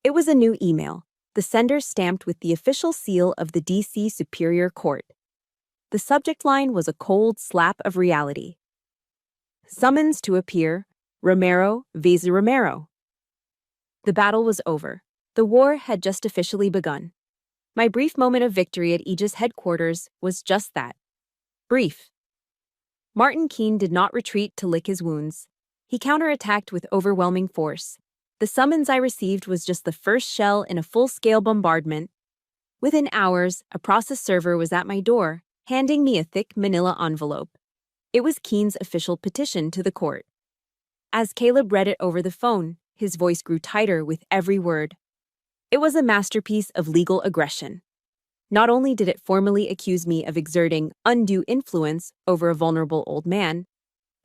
It was a new email, the sender stamped with the official seal of the D.C. Superior Court. The subject line was a cold slap of reality. Summons to appear, Romero v. Romero. The battle was over. The war had just officially begun. My brief moment of victory at Aegis headquarters was just that. Brief. Martin Keen did not retreat to lick his wounds. He counterattacked with overwhelming force. The summons I received was just the first shell in a full-scale bombardment. Within hours, a process server was at my door, handing me a thick manila envelope. It was Keen's official petition to the court. As Caleb read it over the phone, his voice grew tighter with every word. It was a masterpiece of legal aggression. Not only did it formally accuse me of exerting undue influence over a vulnerable old man,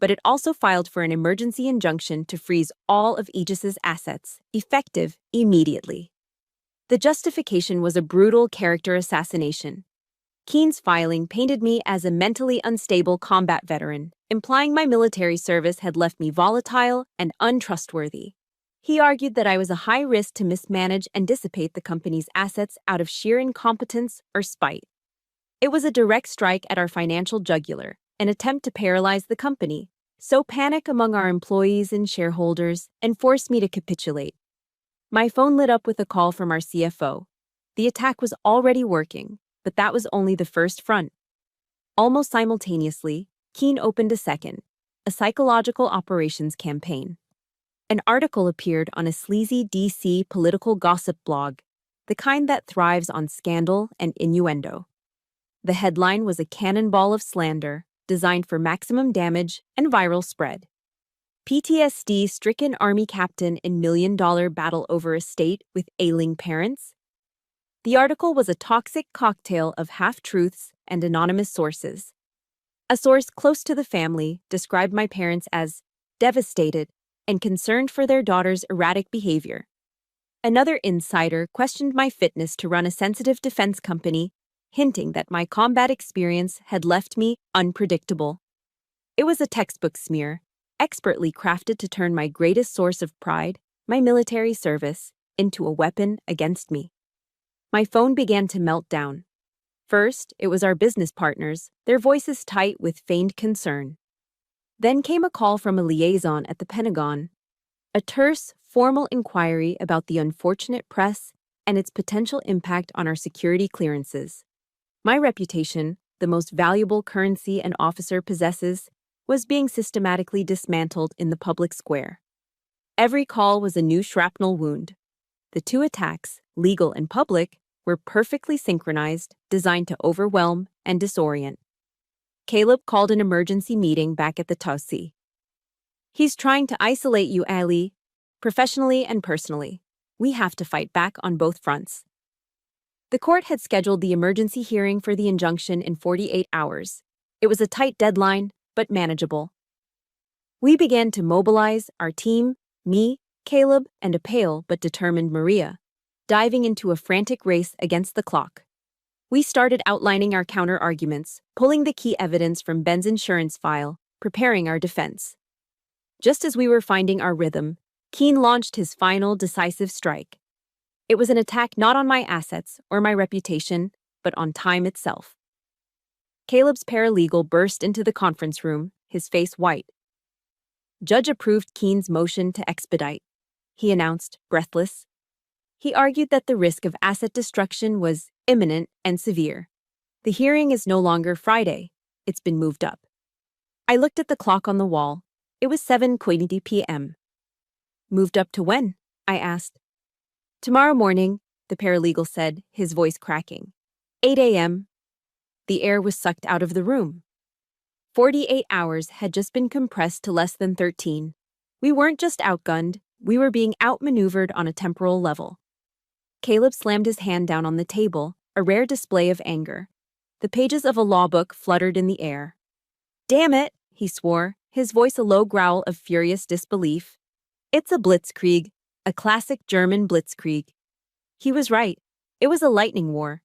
but it also filed for an emergency injunction to freeze all of Aegis's assets, effective immediately. The justification was a brutal character assassination. Keen's filing painted me as a mentally unstable combat veteran, implying my military service had left me volatile and untrustworthy. He argued that I was a high risk to mismanage and dissipate the company's assets out of sheer incompetence or spite. It was a direct strike at our financial jugular, an attempt to paralyze the company, sow panic among our employees and shareholders, and force me to capitulate. My phone lit up with a call from our CFO. The attack was already working, but that was only the first front. Almost simultaneously, Keen opened a second, a psychological operations campaign. An article appeared on a sleazy DC political gossip blog, the kind that thrives on scandal and innuendo. The headline was a cannonball of slander, designed for maximum damage and viral spread. PTSD-stricken Army captain in million-dollar battle over estate with ailing parents? The article was a toxic cocktail of half-truths and anonymous sources. A source close to the family described my parents as devastated and concerned for their daughter's erratic behavior. Another insider questioned my fitness to run a sensitive defense company, hinting that my combat experience had left me unpredictable. It was a textbook smear, expertly crafted to turn my greatest source of pride, my military service, into a weapon against me. My phone began to melt down. First, it was our business partners, their voices tight with feigned concern. Then came a call from a liaison at the Pentagon, a terse, formal inquiry about the unfortunate press and its potential impact on our security clearances. My reputation, the most valuable currency an officer possesses, was being systematically dismantled in the public square. Every call was a new shrapnel wound. The two attacks, legal and public, were perfectly synchronized, designed to overwhelm and disorient. Caleb called an emergency meeting back at the Tausi. He's trying to isolate you, Ali, professionally and personally. We have to fight back on both fronts. The court had scheduled the emergency hearing for the injunction in 48 hours. It was a tight deadline, but manageable. We began to mobilize our team, me, Caleb, and a pale but determined Maria, diving into a frantic race against the clock. We started outlining our counter-arguments, pulling the key evidence from Ben's insurance file, preparing our defense. Just as we were finding our rhythm, Keen launched his final decisive strike. It was an attack not on my assets or my reputation, but on time itself. Caleb's paralegal burst into the conference room, his face white. Judge approved Keen's motion to expedite, he announced, breathless. He argued that the risk of asset destruction was imminent and severe. The hearing is no longer Friday. It's been moved up. I looked at the clock on the wall. It was 7:20 p.m. Moved up to when? I asked. Tomorrow morning, the paralegal said, his voice cracking. 8 a.m. The air was sucked out of the room. 48 hours had just been compressed to less than 13. We weren't just outgunned, we were being outmaneuvered on a temporal level. Caleb slammed his hand down on the table, a rare display of anger. The pages of a law book fluttered in the air. Damn it, he swore, his voice a low growl of furious disbelief. It's a blitzkrieg, a classic German blitzkrieg. He was right. It was a lightning war.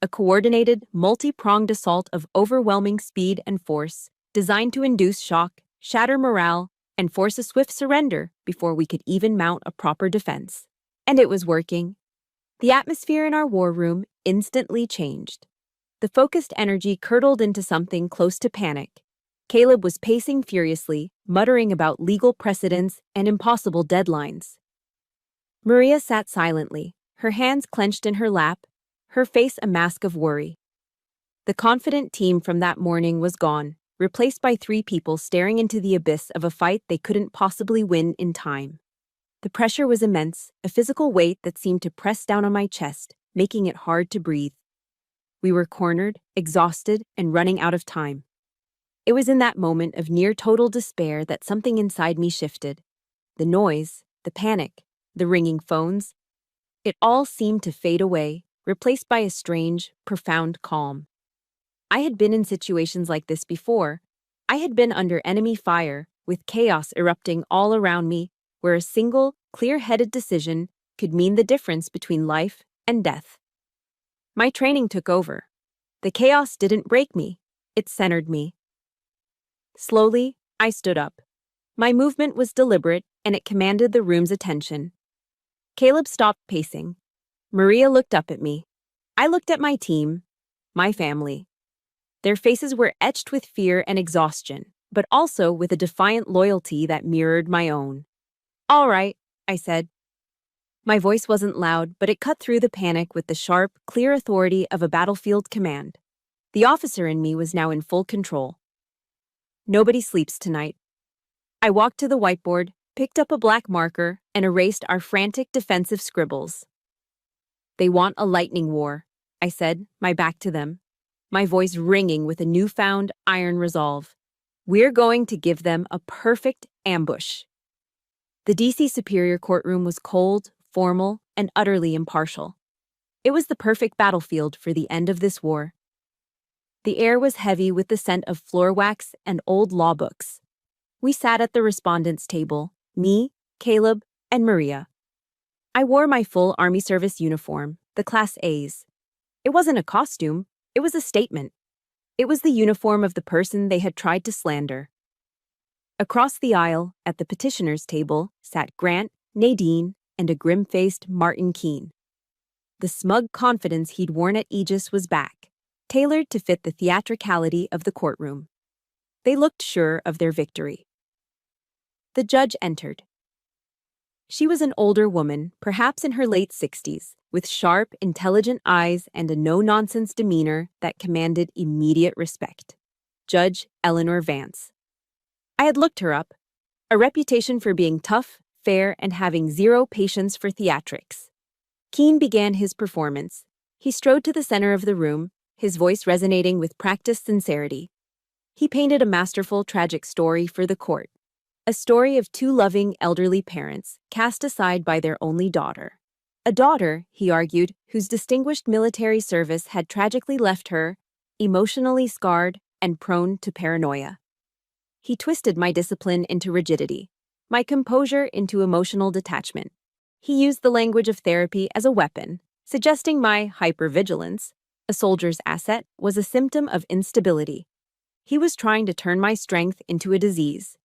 A coordinated, multi-pronged assault of overwhelming speed and force, designed to induce shock, shatter morale, and force a swift surrender before we could even mount a proper defense. And it was working. The atmosphere in our war room instantly changed. The focused energy curdled into something close to panic. Caleb was pacing furiously, muttering about legal precedents and impossible deadlines. Maria sat silently, her hands clenched in her lap, her face a mask of worry. The confident team from that morning was gone, replaced by 3 people staring into the abyss of a fight they couldn't possibly win in time. The pressure was immense, a physical weight that seemed to press down on my chest, making it hard to breathe. We were cornered, exhausted, and running out of time. It was in that moment of near total despair that something inside me shifted. The noise, the panic, the ringing phones. It all seemed to fade away, replaced by a strange, profound calm. I had been in situations like this before, I had been under enemy fire, with chaos erupting all around me, where a single, clear-headed decision could mean the difference between life and death. My training took over. The chaos didn't break me, it centered me. Slowly, I stood up. My movement was deliberate, and it commanded the room's attention. Caleb stopped pacing. Maria looked up at me. I looked at my team, my family. Their faces were etched with fear and exhaustion, but also with a defiant loyalty that mirrored my own. "All right," I said. My voice wasn't loud, but it cut through the panic with the sharp, clear authority of a battlefield command. The officer in me was now in full control. Nobody sleeps tonight. I walked to the whiteboard, picked up a black marker, and erased our frantic defensive scribbles. "They want a lightning war," I said, my back to them, my voice ringing with a newfound iron resolve. "We're going to give them a perfect ambush." The DC Superior Courtroom was cold, formal, and utterly impartial. It was the perfect battlefield for the end of this war. The air was heavy with the scent of floor wax and old law books. We sat at the respondents' table, me, Caleb, and Maria. I wore my full Army service uniform, the Class A's. It wasn't a costume, it was a statement. It was the uniform of the person they had tried to slander. Across the aisle, at the petitioner's table, sat Grant, Nadine, and a grim-faced Martin Keene. The smug confidence he'd worn at Aegis was back, tailored to fit the theatricality of the courtroom. They looked sure of their victory. The judge entered. She was an older woman, perhaps in her late 60s, with sharp, intelligent eyes and a no-nonsense demeanor that commanded immediate respect. Judge Eleanor Vance. I had looked her up. A reputation for being tough, fair, and having zero patience for theatrics. Keene began his performance. He strode to the center of the room, his voice resonating with practiced sincerity. He painted a masterful, tragic story for the court. A story of two loving, elderly parents, cast aside by their only daughter. A daughter, he argued, whose distinguished military service had tragically left her emotionally scarred and prone to paranoia. He twisted my discipline into rigidity, my composure into emotional detachment. He used the language of therapy as a weapon, suggesting my hypervigilance, a soldier's asset, was a symptom of instability. He was trying to turn my strength into a disease.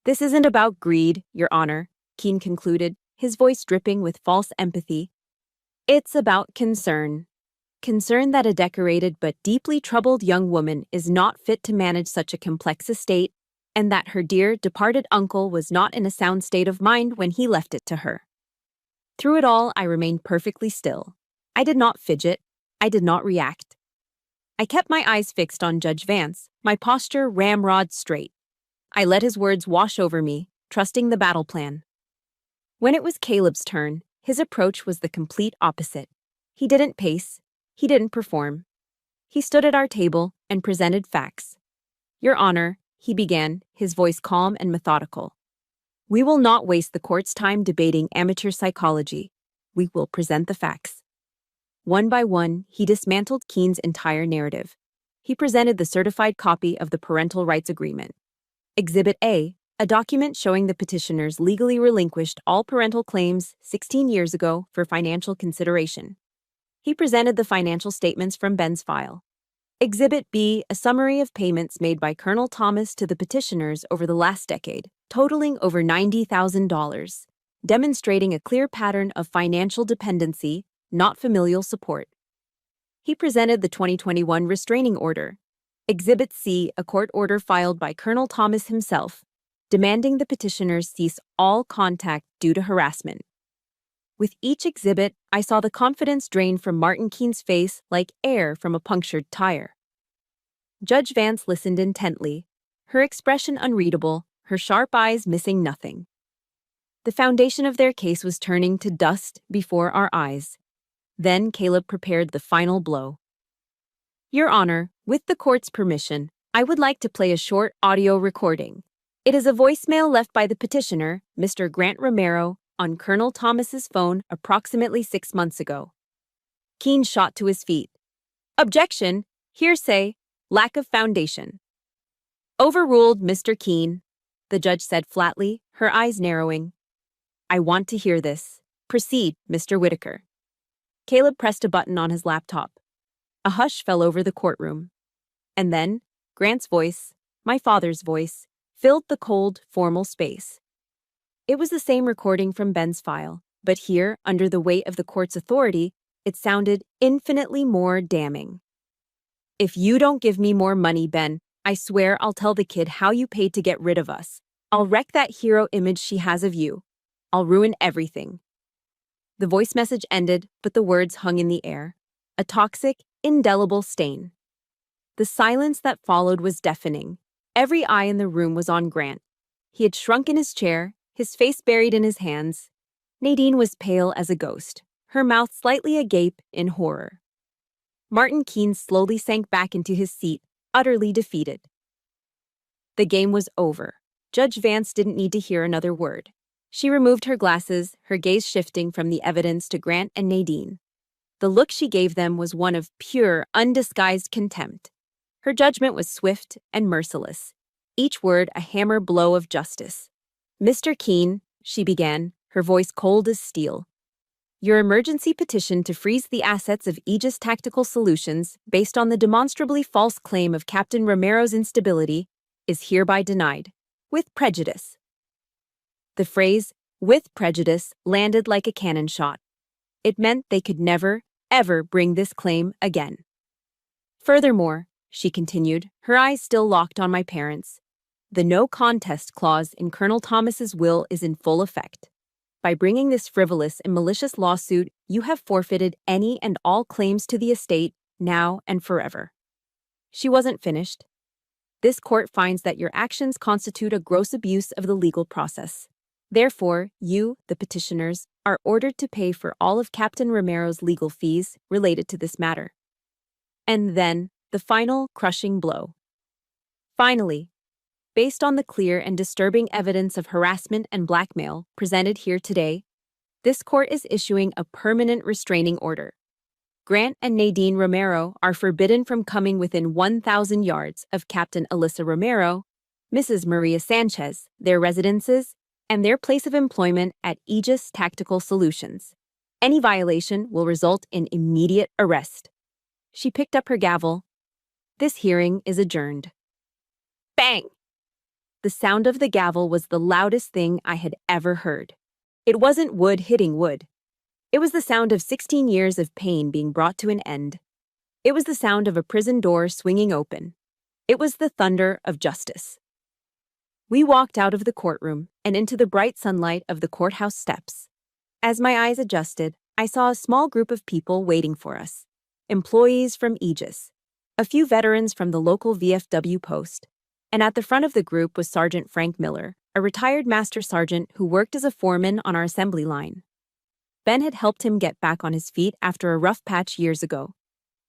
"This isn't about greed, Your Honor," Keene concluded, his voice dripping with false empathy. "It's about concern. Concern that a decorated but deeply troubled young woman is not fit to manage such a complex estate, and that her dear, departed uncle was not in a sound state of mind when he left it to her." Through it all, I remained perfectly still. I did not fidget. I did not react. I kept my eyes fixed on Judge Vance, my posture ramrod straight. I let his words wash over me, trusting the battle plan. When it was Caleb's turn, his approach was the complete opposite. He didn't pace. He didn't perform. He stood at our table and presented facts. "Your Honor," he began, his voice calm and methodical. "We will not waste the court's time debating amateur psychology. We will present the facts." One by one, he dismantled Keene's entire narrative. He presented the certified copy of the Parental Rights Agreement. Exhibit A, a document showing the petitioners legally relinquished all parental claims 16 years ago for financial consideration. He presented the financial statements from Ben's file. Exhibit B, a summary of payments made by Colonel Thomas to the petitioners over the last decade, totaling over $90,000, demonstrating a clear pattern of financial dependency, not familial support. He presented the 2021 restraining order. Exhibit C, a court order filed by Colonel Thomas himself, demanding the petitioners cease all contact due to harassment. With each exhibit, I saw the confidence drain from Martin Keene's face like air from a punctured tire. Judge Vance listened intently, her expression unreadable, her sharp eyes missing nothing. The foundation of their case was turning to dust before our eyes. Then Caleb prepared the final blow. "Your Honor, with the court's permission, I would like to play a short audio recording. It is a voicemail left by the petitioner, Mr. Grant Romero, on Colonel Thomas's phone approximately 6 months ago." Keene shot to his feet. "Objection! Hearsay! Lack of foundation." Overruled, Mr. Keene, the judge said flatly, her eyes narrowing. I want to hear this. Proceed, Mr. Whitaker. Caleb pressed a button on his laptop. A hush fell over the courtroom. And then, Grant's voice, my father's voice, filled the cold, formal space. It was the same recording from Ben's file, but here, under the weight of the court's authority, it sounded infinitely more damning. If you don't give me more money, Ben, I swear I'll tell the kid how you paid to get rid of us. I'll wreck that hero image she has of you. I'll ruin everything. The voice message ended, but the words hung in the air. A toxic, indelible stain. The silence that followed was deafening. Every eye in the room was on Grant. He had shrunk in his chair, his face buried in his hands. Nadine was pale as a ghost, her mouth slightly agape in horror. Martin Keene slowly sank back into his seat, utterly defeated. The game was over. Judge Vance didn't need to hear another word. She removed her glasses, her gaze shifting from the evidence to Grant and Nadine. The look she gave them was one of pure, undisguised contempt. Her judgment was swift and merciless, each word a hammer blow of justice. Mr. Keene, she began, her voice cold as steel. Your emergency petition to freeze the assets of Aegis Tactical Solutions based on the demonstrably false claim of Captain Romero's instability is hereby denied, with prejudice. The phrase, with prejudice, landed like a cannon shot. It meant they could never, ever bring this claim again. Furthermore, she continued, her eyes still locked on my parents, the no contest clause in Colonel Thomas's will is in full effect. By bringing this frivolous and malicious lawsuit, you have forfeited any and all claims to the estate, now and forever. She wasn't finished. This court finds that your actions constitute a gross abuse of the legal process. Therefore, you, the petitioners, are ordered to pay for all of Captain Romero's legal fees related to this matter. And then, the final crushing blow. Finally, based on the clear and disturbing evidence of harassment and blackmail presented here today, this court is issuing a permanent restraining order. Grant and Nadine Romero are forbidden from coming within 1,000 yards of Captain Alyssa Romero, Mrs. Maria Sanchez, their residences, and their place of employment at Aegis Tactical Solutions. Any violation will result in immediate arrest. She picked up her gavel. This hearing is adjourned. Bang! The sound of the gavel was the loudest thing I had ever heard. It wasn't wood hitting wood. It was the sound of 16 years of pain being brought to an end. It was the sound of a prison door swinging open. It was the thunder of justice. We walked out of the courtroom and into the bright sunlight of the courthouse steps. As my eyes adjusted, I saw a small group of people waiting for us. Employees from Aegis, a few veterans from the local VFW post, and at the front of the group was Sergeant Frank Miller, a retired master sergeant who worked as a foreman on our assembly line. Ben had helped him get back on his feet after a rough patch years ago.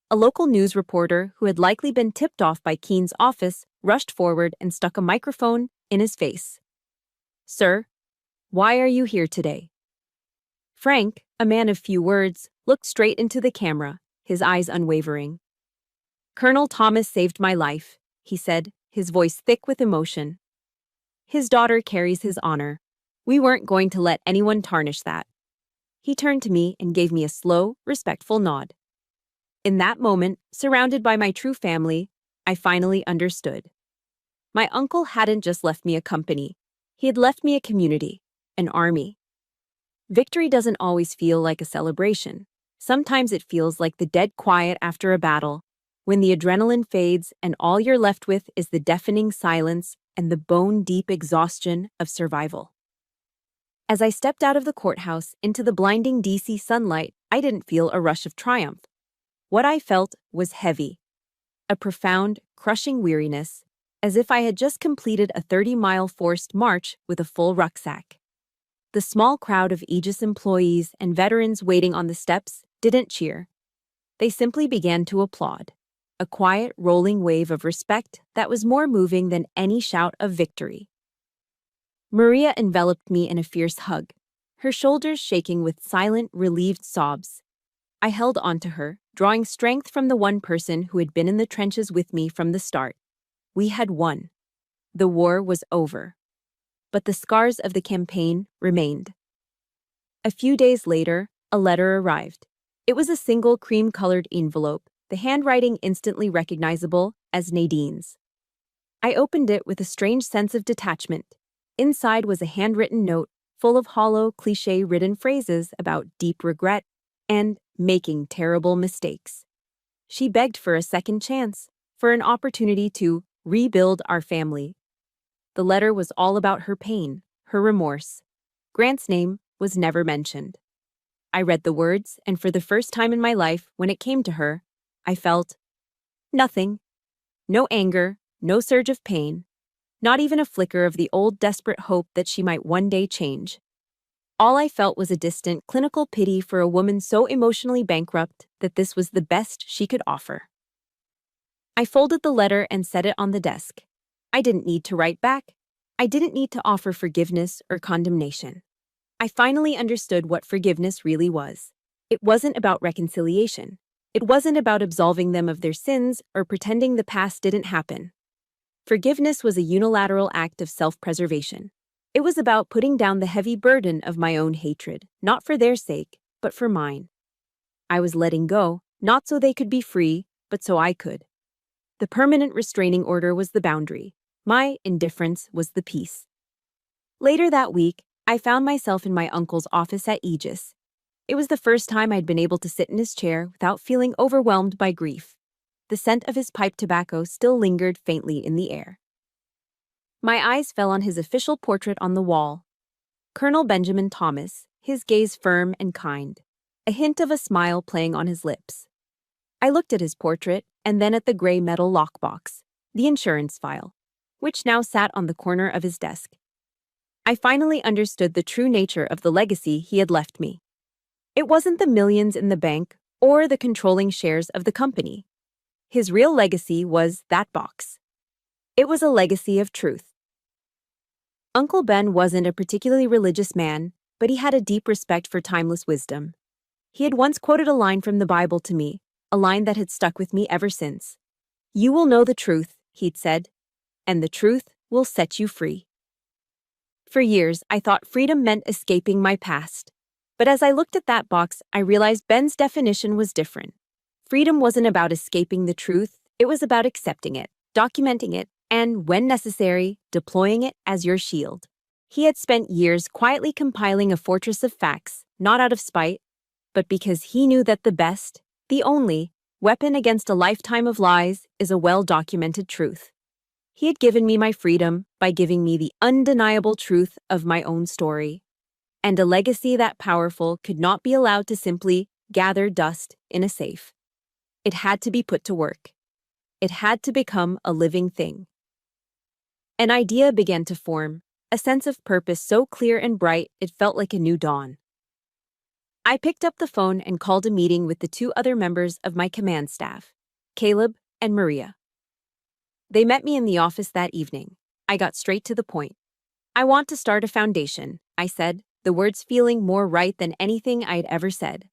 A local news reporter who had likely been tipped off by Keene's office rushed forward and stuck a microphone in his face. Sir, why are you here today? Frank, a man of few words, looked straight into the camera, his eyes unwavering. Colonel Thomas saved my life, he said, his voice thick with emotion. His daughter carries his honor. We weren't going to let anyone tarnish that. He turned to me and gave me a slow, respectful nod. In that moment, surrounded by my true family, I finally understood. My uncle hadn't just left me a company. He had left me a community, an army. Victory doesn't always feel like a celebration. Sometimes it feels like the dead quiet after a battle, when the adrenaline fades and all you're left with is the deafening silence and the bone-deep exhaustion of survival. As I stepped out of the courthouse into the blinding DC sunlight, I didn't feel a rush of triumph. What I felt was heavy, a profound, crushing weariness, as if I had just completed a 30-mile forced march with a full rucksack. The small crowd of Aegis employees and veterans waiting on the steps didn't cheer. They simply began to applaud, a quiet, rolling wave of respect that was more moving than any shout of victory. Maria enveloped me in a fierce hug, her shoulders shaking with silent, relieved sobs. I held onto her, drawing strength from the one person who had been in the trenches with me from the start. We had won. The war was over. But the scars of the campaign remained. A few days later, a letter arrived. It was a single cream-colored envelope, the handwriting instantly recognizable as Nadine's. I opened it with a strange sense of detachment. Inside was a handwritten note full of hollow, cliché-ridden phrases about deep regret and making terrible mistakes. She begged for a second chance, for an opportunity to rebuild our family. The letter was all about her pain, her remorse. Grant's name was never mentioned. I read the words, and for the first time in my life, when it came to her, I felt nothing. No anger, no surge of pain, not even a flicker of the old desperate hope that she might one day change. All I felt was a distant, clinical pity for a woman so emotionally bankrupt that this was the best she could offer. I folded the letter and set it on the desk. I didn't need to write back. I didn't need to offer forgiveness or condemnation. I finally understood what forgiveness really was. It wasn't about reconciliation. It wasn't about absolving them of their sins or pretending the past didn't happen. Forgiveness was a unilateral act of self-preservation. It was about putting down the heavy burden of my own hatred, not for their sake, but for mine. I was letting go, not so they could be free, but so I could. The permanent restraining order was the boundary. My indifference was the peace. Later that week, I found myself in my uncle's office at Aegis. It was the first time I'd been able to sit in his chair without feeling overwhelmed by grief. The scent of his pipe tobacco still lingered faintly in the air. My eyes fell on his official portrait on the wall. Colonel Benjamin Thomas, his gaze firm and kind, a hint of a smile playing on his lips. I looked at his portrait and then at the gray metal lockbox, the insurance file, which now sat on the corner of his desk. I finally understood the true nature of the legacy he had left me. It wasn't the millions in the bank or the controlling shares of the company. His real legacy was that box. It was a legacy of truth. Uncle Ben wasn't a particularly religious man, but he had a deep respect for timeless wisdom. He had once quoted a line from the Bible to me, a line that had stuck with me ever since. "You will know the truth," he'd said, "and the truth will set you free." For years, I thought freedom meant escaping my past. But as I looked at that box, I realized Ben's definition was different. Freedom wasn't about escaping the truth, it was about accepting it, documenting it, and, when necessary, deploying it as your shield. He had spent years quietly compiling a fortress of facts, not out of spite, but because he knew that the best, the only, weapon against a lifetime of lies is a well-documented truth. He had given me my freedom by giving me the undeniable truth of my own story. And a legacy that powerful could not be allowed to simply gather dust in a safe. It had to be put to work. It had to become a living thing. An idea began to form, a sense of purpose so clear and bright it felt like a new dawn. I picked up the phone and called a meeting with the two other members of my command staff, Caleb and Maria. They met me in the office that evening. I got straight to the point. "I want to start a foundation," I said, the words feeling more right than anything I'd ever said.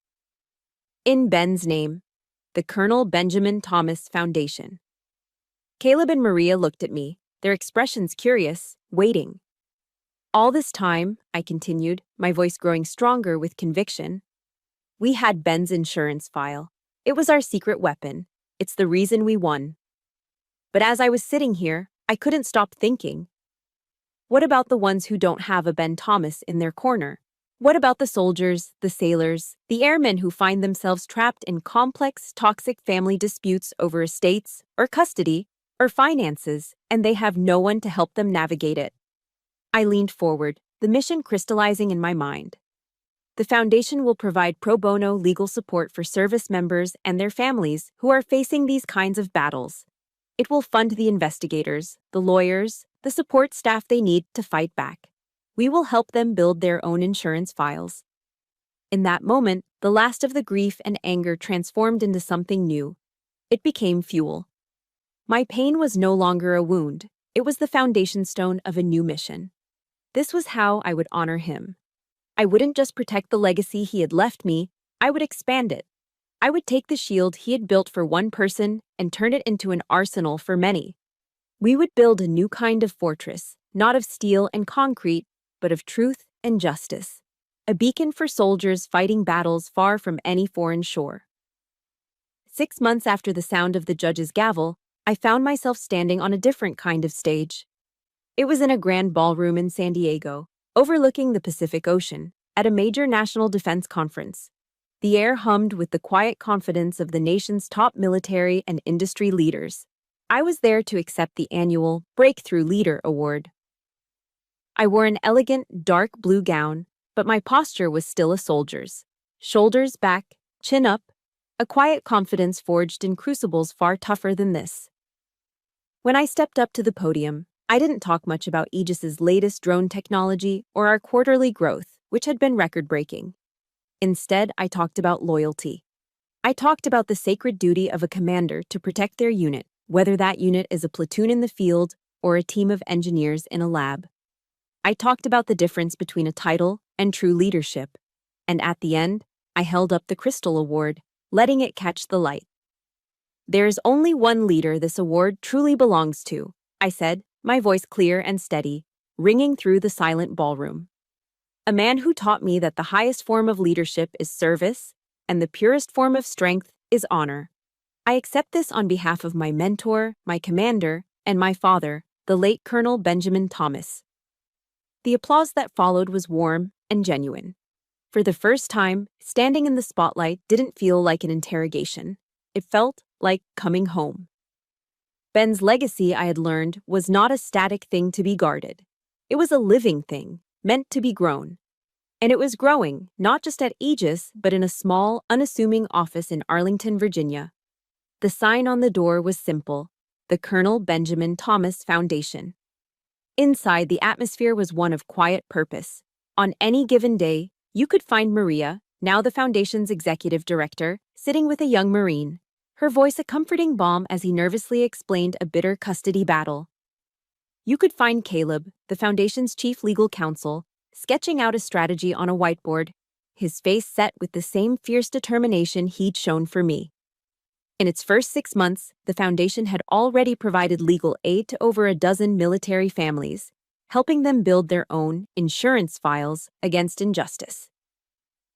"In Ben's name, the Colonel Benjamin Thomas Foundation." Caleb and Maria looked at me, their expressions curious, waiting. "All this time," I continued, my voice growing stronger with conviction, "we had Ben's insurance file. It was our secret weapon. It's the reason we won." But as I was sitting here, I couldn't stop thinking. What about the ones who don't have a Ben Thomas in their corner? What about the soldiers, the sailors, the airmen who find themselves trapped in complex, toxic family disputes over estates, or custody, or finances, and they have no one to help them navigate it? I leaned forward, the mission crystallizing in my mind. The foundation will provide pro bono legal support for service members and their families who are facing these kinds of battles. It will fund the investigators, the lawyers, the support staff they need to fight back. We will help them build their own insurance files. In that moment, the last of the grief and anger transformed into something new. It became fuel. My pain was no longer a wound. It was the foundation stone of a new mission. This was how I would honor him. I wouldn't just protect the legacy he had left me, I would expand it. I would take the shield he had built for one person and turn it into an arsenal for many. We would build a new kind of fortress, not of steel and concrete, but of truth and justice. A beacon for soldiers fighting battles far from any foreign shore. 6 months after the sound of the judge's gavel, I found myself standing on a different kind of stage. It was in a grand ballroom in San Diego, overlooking the Pacific Ocean, at a major national defense conference. The air hummed with the quiet confidence of the nation's top military and industry leaders. I was there to accept the annual Breakthrough Leader Award. I wore an elegant, dark blue gown, but my posture was still a soldier's. Shoulders back, chin up, a quiet confidence forged in crucibles far tougher than this. When I stepped up to the podium, I didn't talk much about Aegis's latest drone technology or our quarterly growth, which had been record-breaking. Instead, I talked about loyalty. I talked about the sacred duty of a commander to protect their unit, whether that unit is a platoon in the field or a team of engineers in a lab. I talked about the difference between a title and true leadership. And at the end, I held up the Crystal Award, letting it catch the light. There is only one leader this award truly belongs to, I said, my voice clear and steady, ringing through the silent ballroom. A man who taught me that the highest form of leadership is service, and the purest form of strength is honor. I accept this on behalf of my mentor, my commander, and my father, the late Colonel Benjamin Thomas. The applause that followed was warm and genuine. For the first time, standing in the spotlight didn't feel like an interrogation. It felt like coming home. Ben's legacy, I had learned, was not a static thing to be guarded. It was a living thing, meant to be grown. And it was growing, not just at Aegis, but in a small, unassuming office in Arlington, Virginia. The sign on the door was simple: the Colonel Benjamin Thomas Foundation. Inside, the atmosphere was one of quiet purpose. On any given day, you could find Maria, now the Foundation's executive director, sitting with a young Marine, her voice a comforting balm as he nervously explained a bitter custody battle. You could find Caleb, the Foundation's chief legal counsel, sketching out a strategy on a whiteboard, his face set with the same fierce determination he'd shown for me. In its first 6 months, the Foundation had already provided legal aid to over a dozen military families, helping them build their own insurance files against injustice.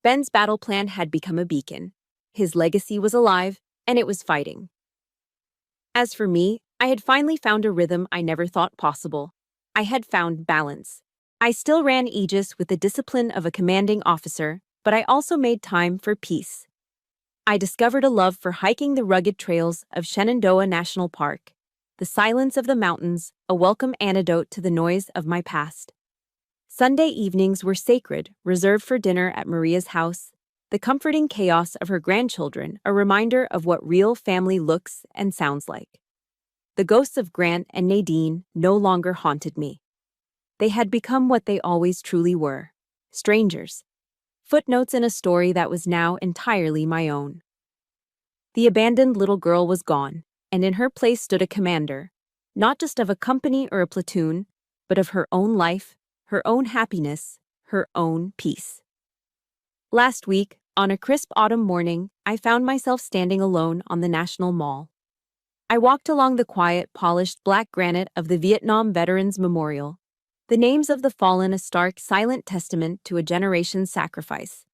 Ben's battle plan had become a beacon. His legacy was alive, and it was fighting. As for me, I had finally found a rhythm I never thought possible. I had found balance. I still ran Aegis with the discipline of a commanding officer, but I also made time for peace. I discovered a love for hiking the rugged trails of Shenandoah National Park, the silence of the mountains, a welcome antidote to the noise of my past. Sunday evenings were sacred, reserved for dinner at Maria's house, the comforting chaos of her grandchildren, a reminder of what real family looks and sounds like. The ghosts of Grant and Nadine no longer haunted me. They had become what they always truly were: strangers. Footnotes in a story that was now entirely my own. The abandoned little girl was gone, and in her place stood a commander, not just of a company or a platoon, but of her own life, her own happiness, her own peace. Last week, on a crisp autumn morning, I found myself standing alone on the National Mall. I walked along the quiet, polished black granite of the Vietnam Veterans Memorial, the names of the fallen a stark, silent testament to a generation's sacrifice.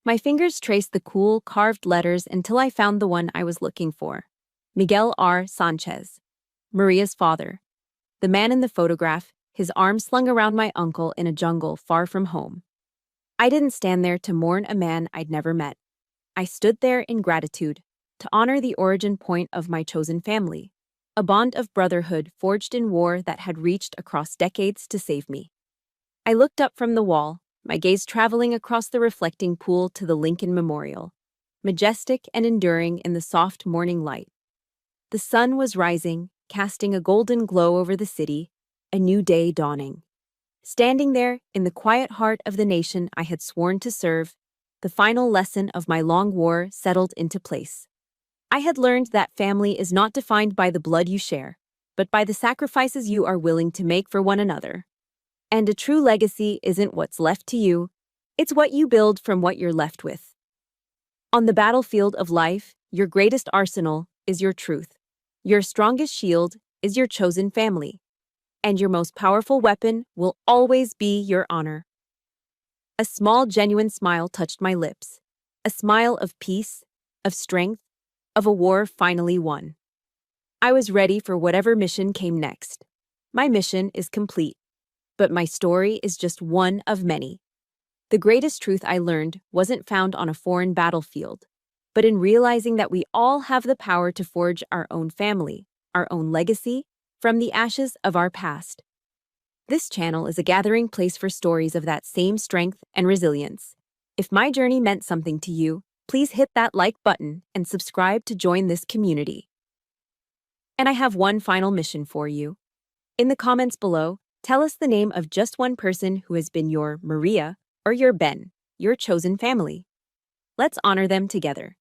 My fingers traced the cool, carved letters until I found the one I was looking for: Miguel R. Sanchez, Maria's father. The man in the photograph, his arms slung around my uncle in a jungle far from home. I didn't stand there to mourn a man I'd never met. I stood there in gratitude, to honor the origin point of my chosen family, a bond of brotherhood forged in war that had reached across decades to save me. I looked up from the wall, my gaze traveling across the reflecting pool to the Lincoln Memorial, majestic and enduring in the soft morning light. The sun was rising, casting a golden glow over the city, a new day dawning. Standing there, in the quiet heart of the nation I had sworn to serve, the final lesson of my long war settled into place. I had learned that family is not defined by the blood you share, but by the sacrifices you are willing to make for one another. And a true legacy isn't what's left to you, it's what you build from what you're left with. On the battlefield of life, your greatest arsenal is your truth. Your strongest shield is your chosen family, and your most powerful weapon will always be your honor. A small, genuine smile touched my lips, a smile of peace, of strength, of a war finally won. I was ready for whatever mission came next. My mission is complete, but my story is just one of many. The greatest truth I learned wasn't found on a foreign battlefield, but in realizing that we all have the power to forge our own family, our own legacy, from the ashes of our past. This channel is a gathering place for stories of that same strength and resilience. If my journey meant something to you, please hit that like button and subscribe to join this community. And I have one final mission for you. In the comments below, tell us the name of just one person who has been your Maria or your Ben, your chosen family. Let's honor them together.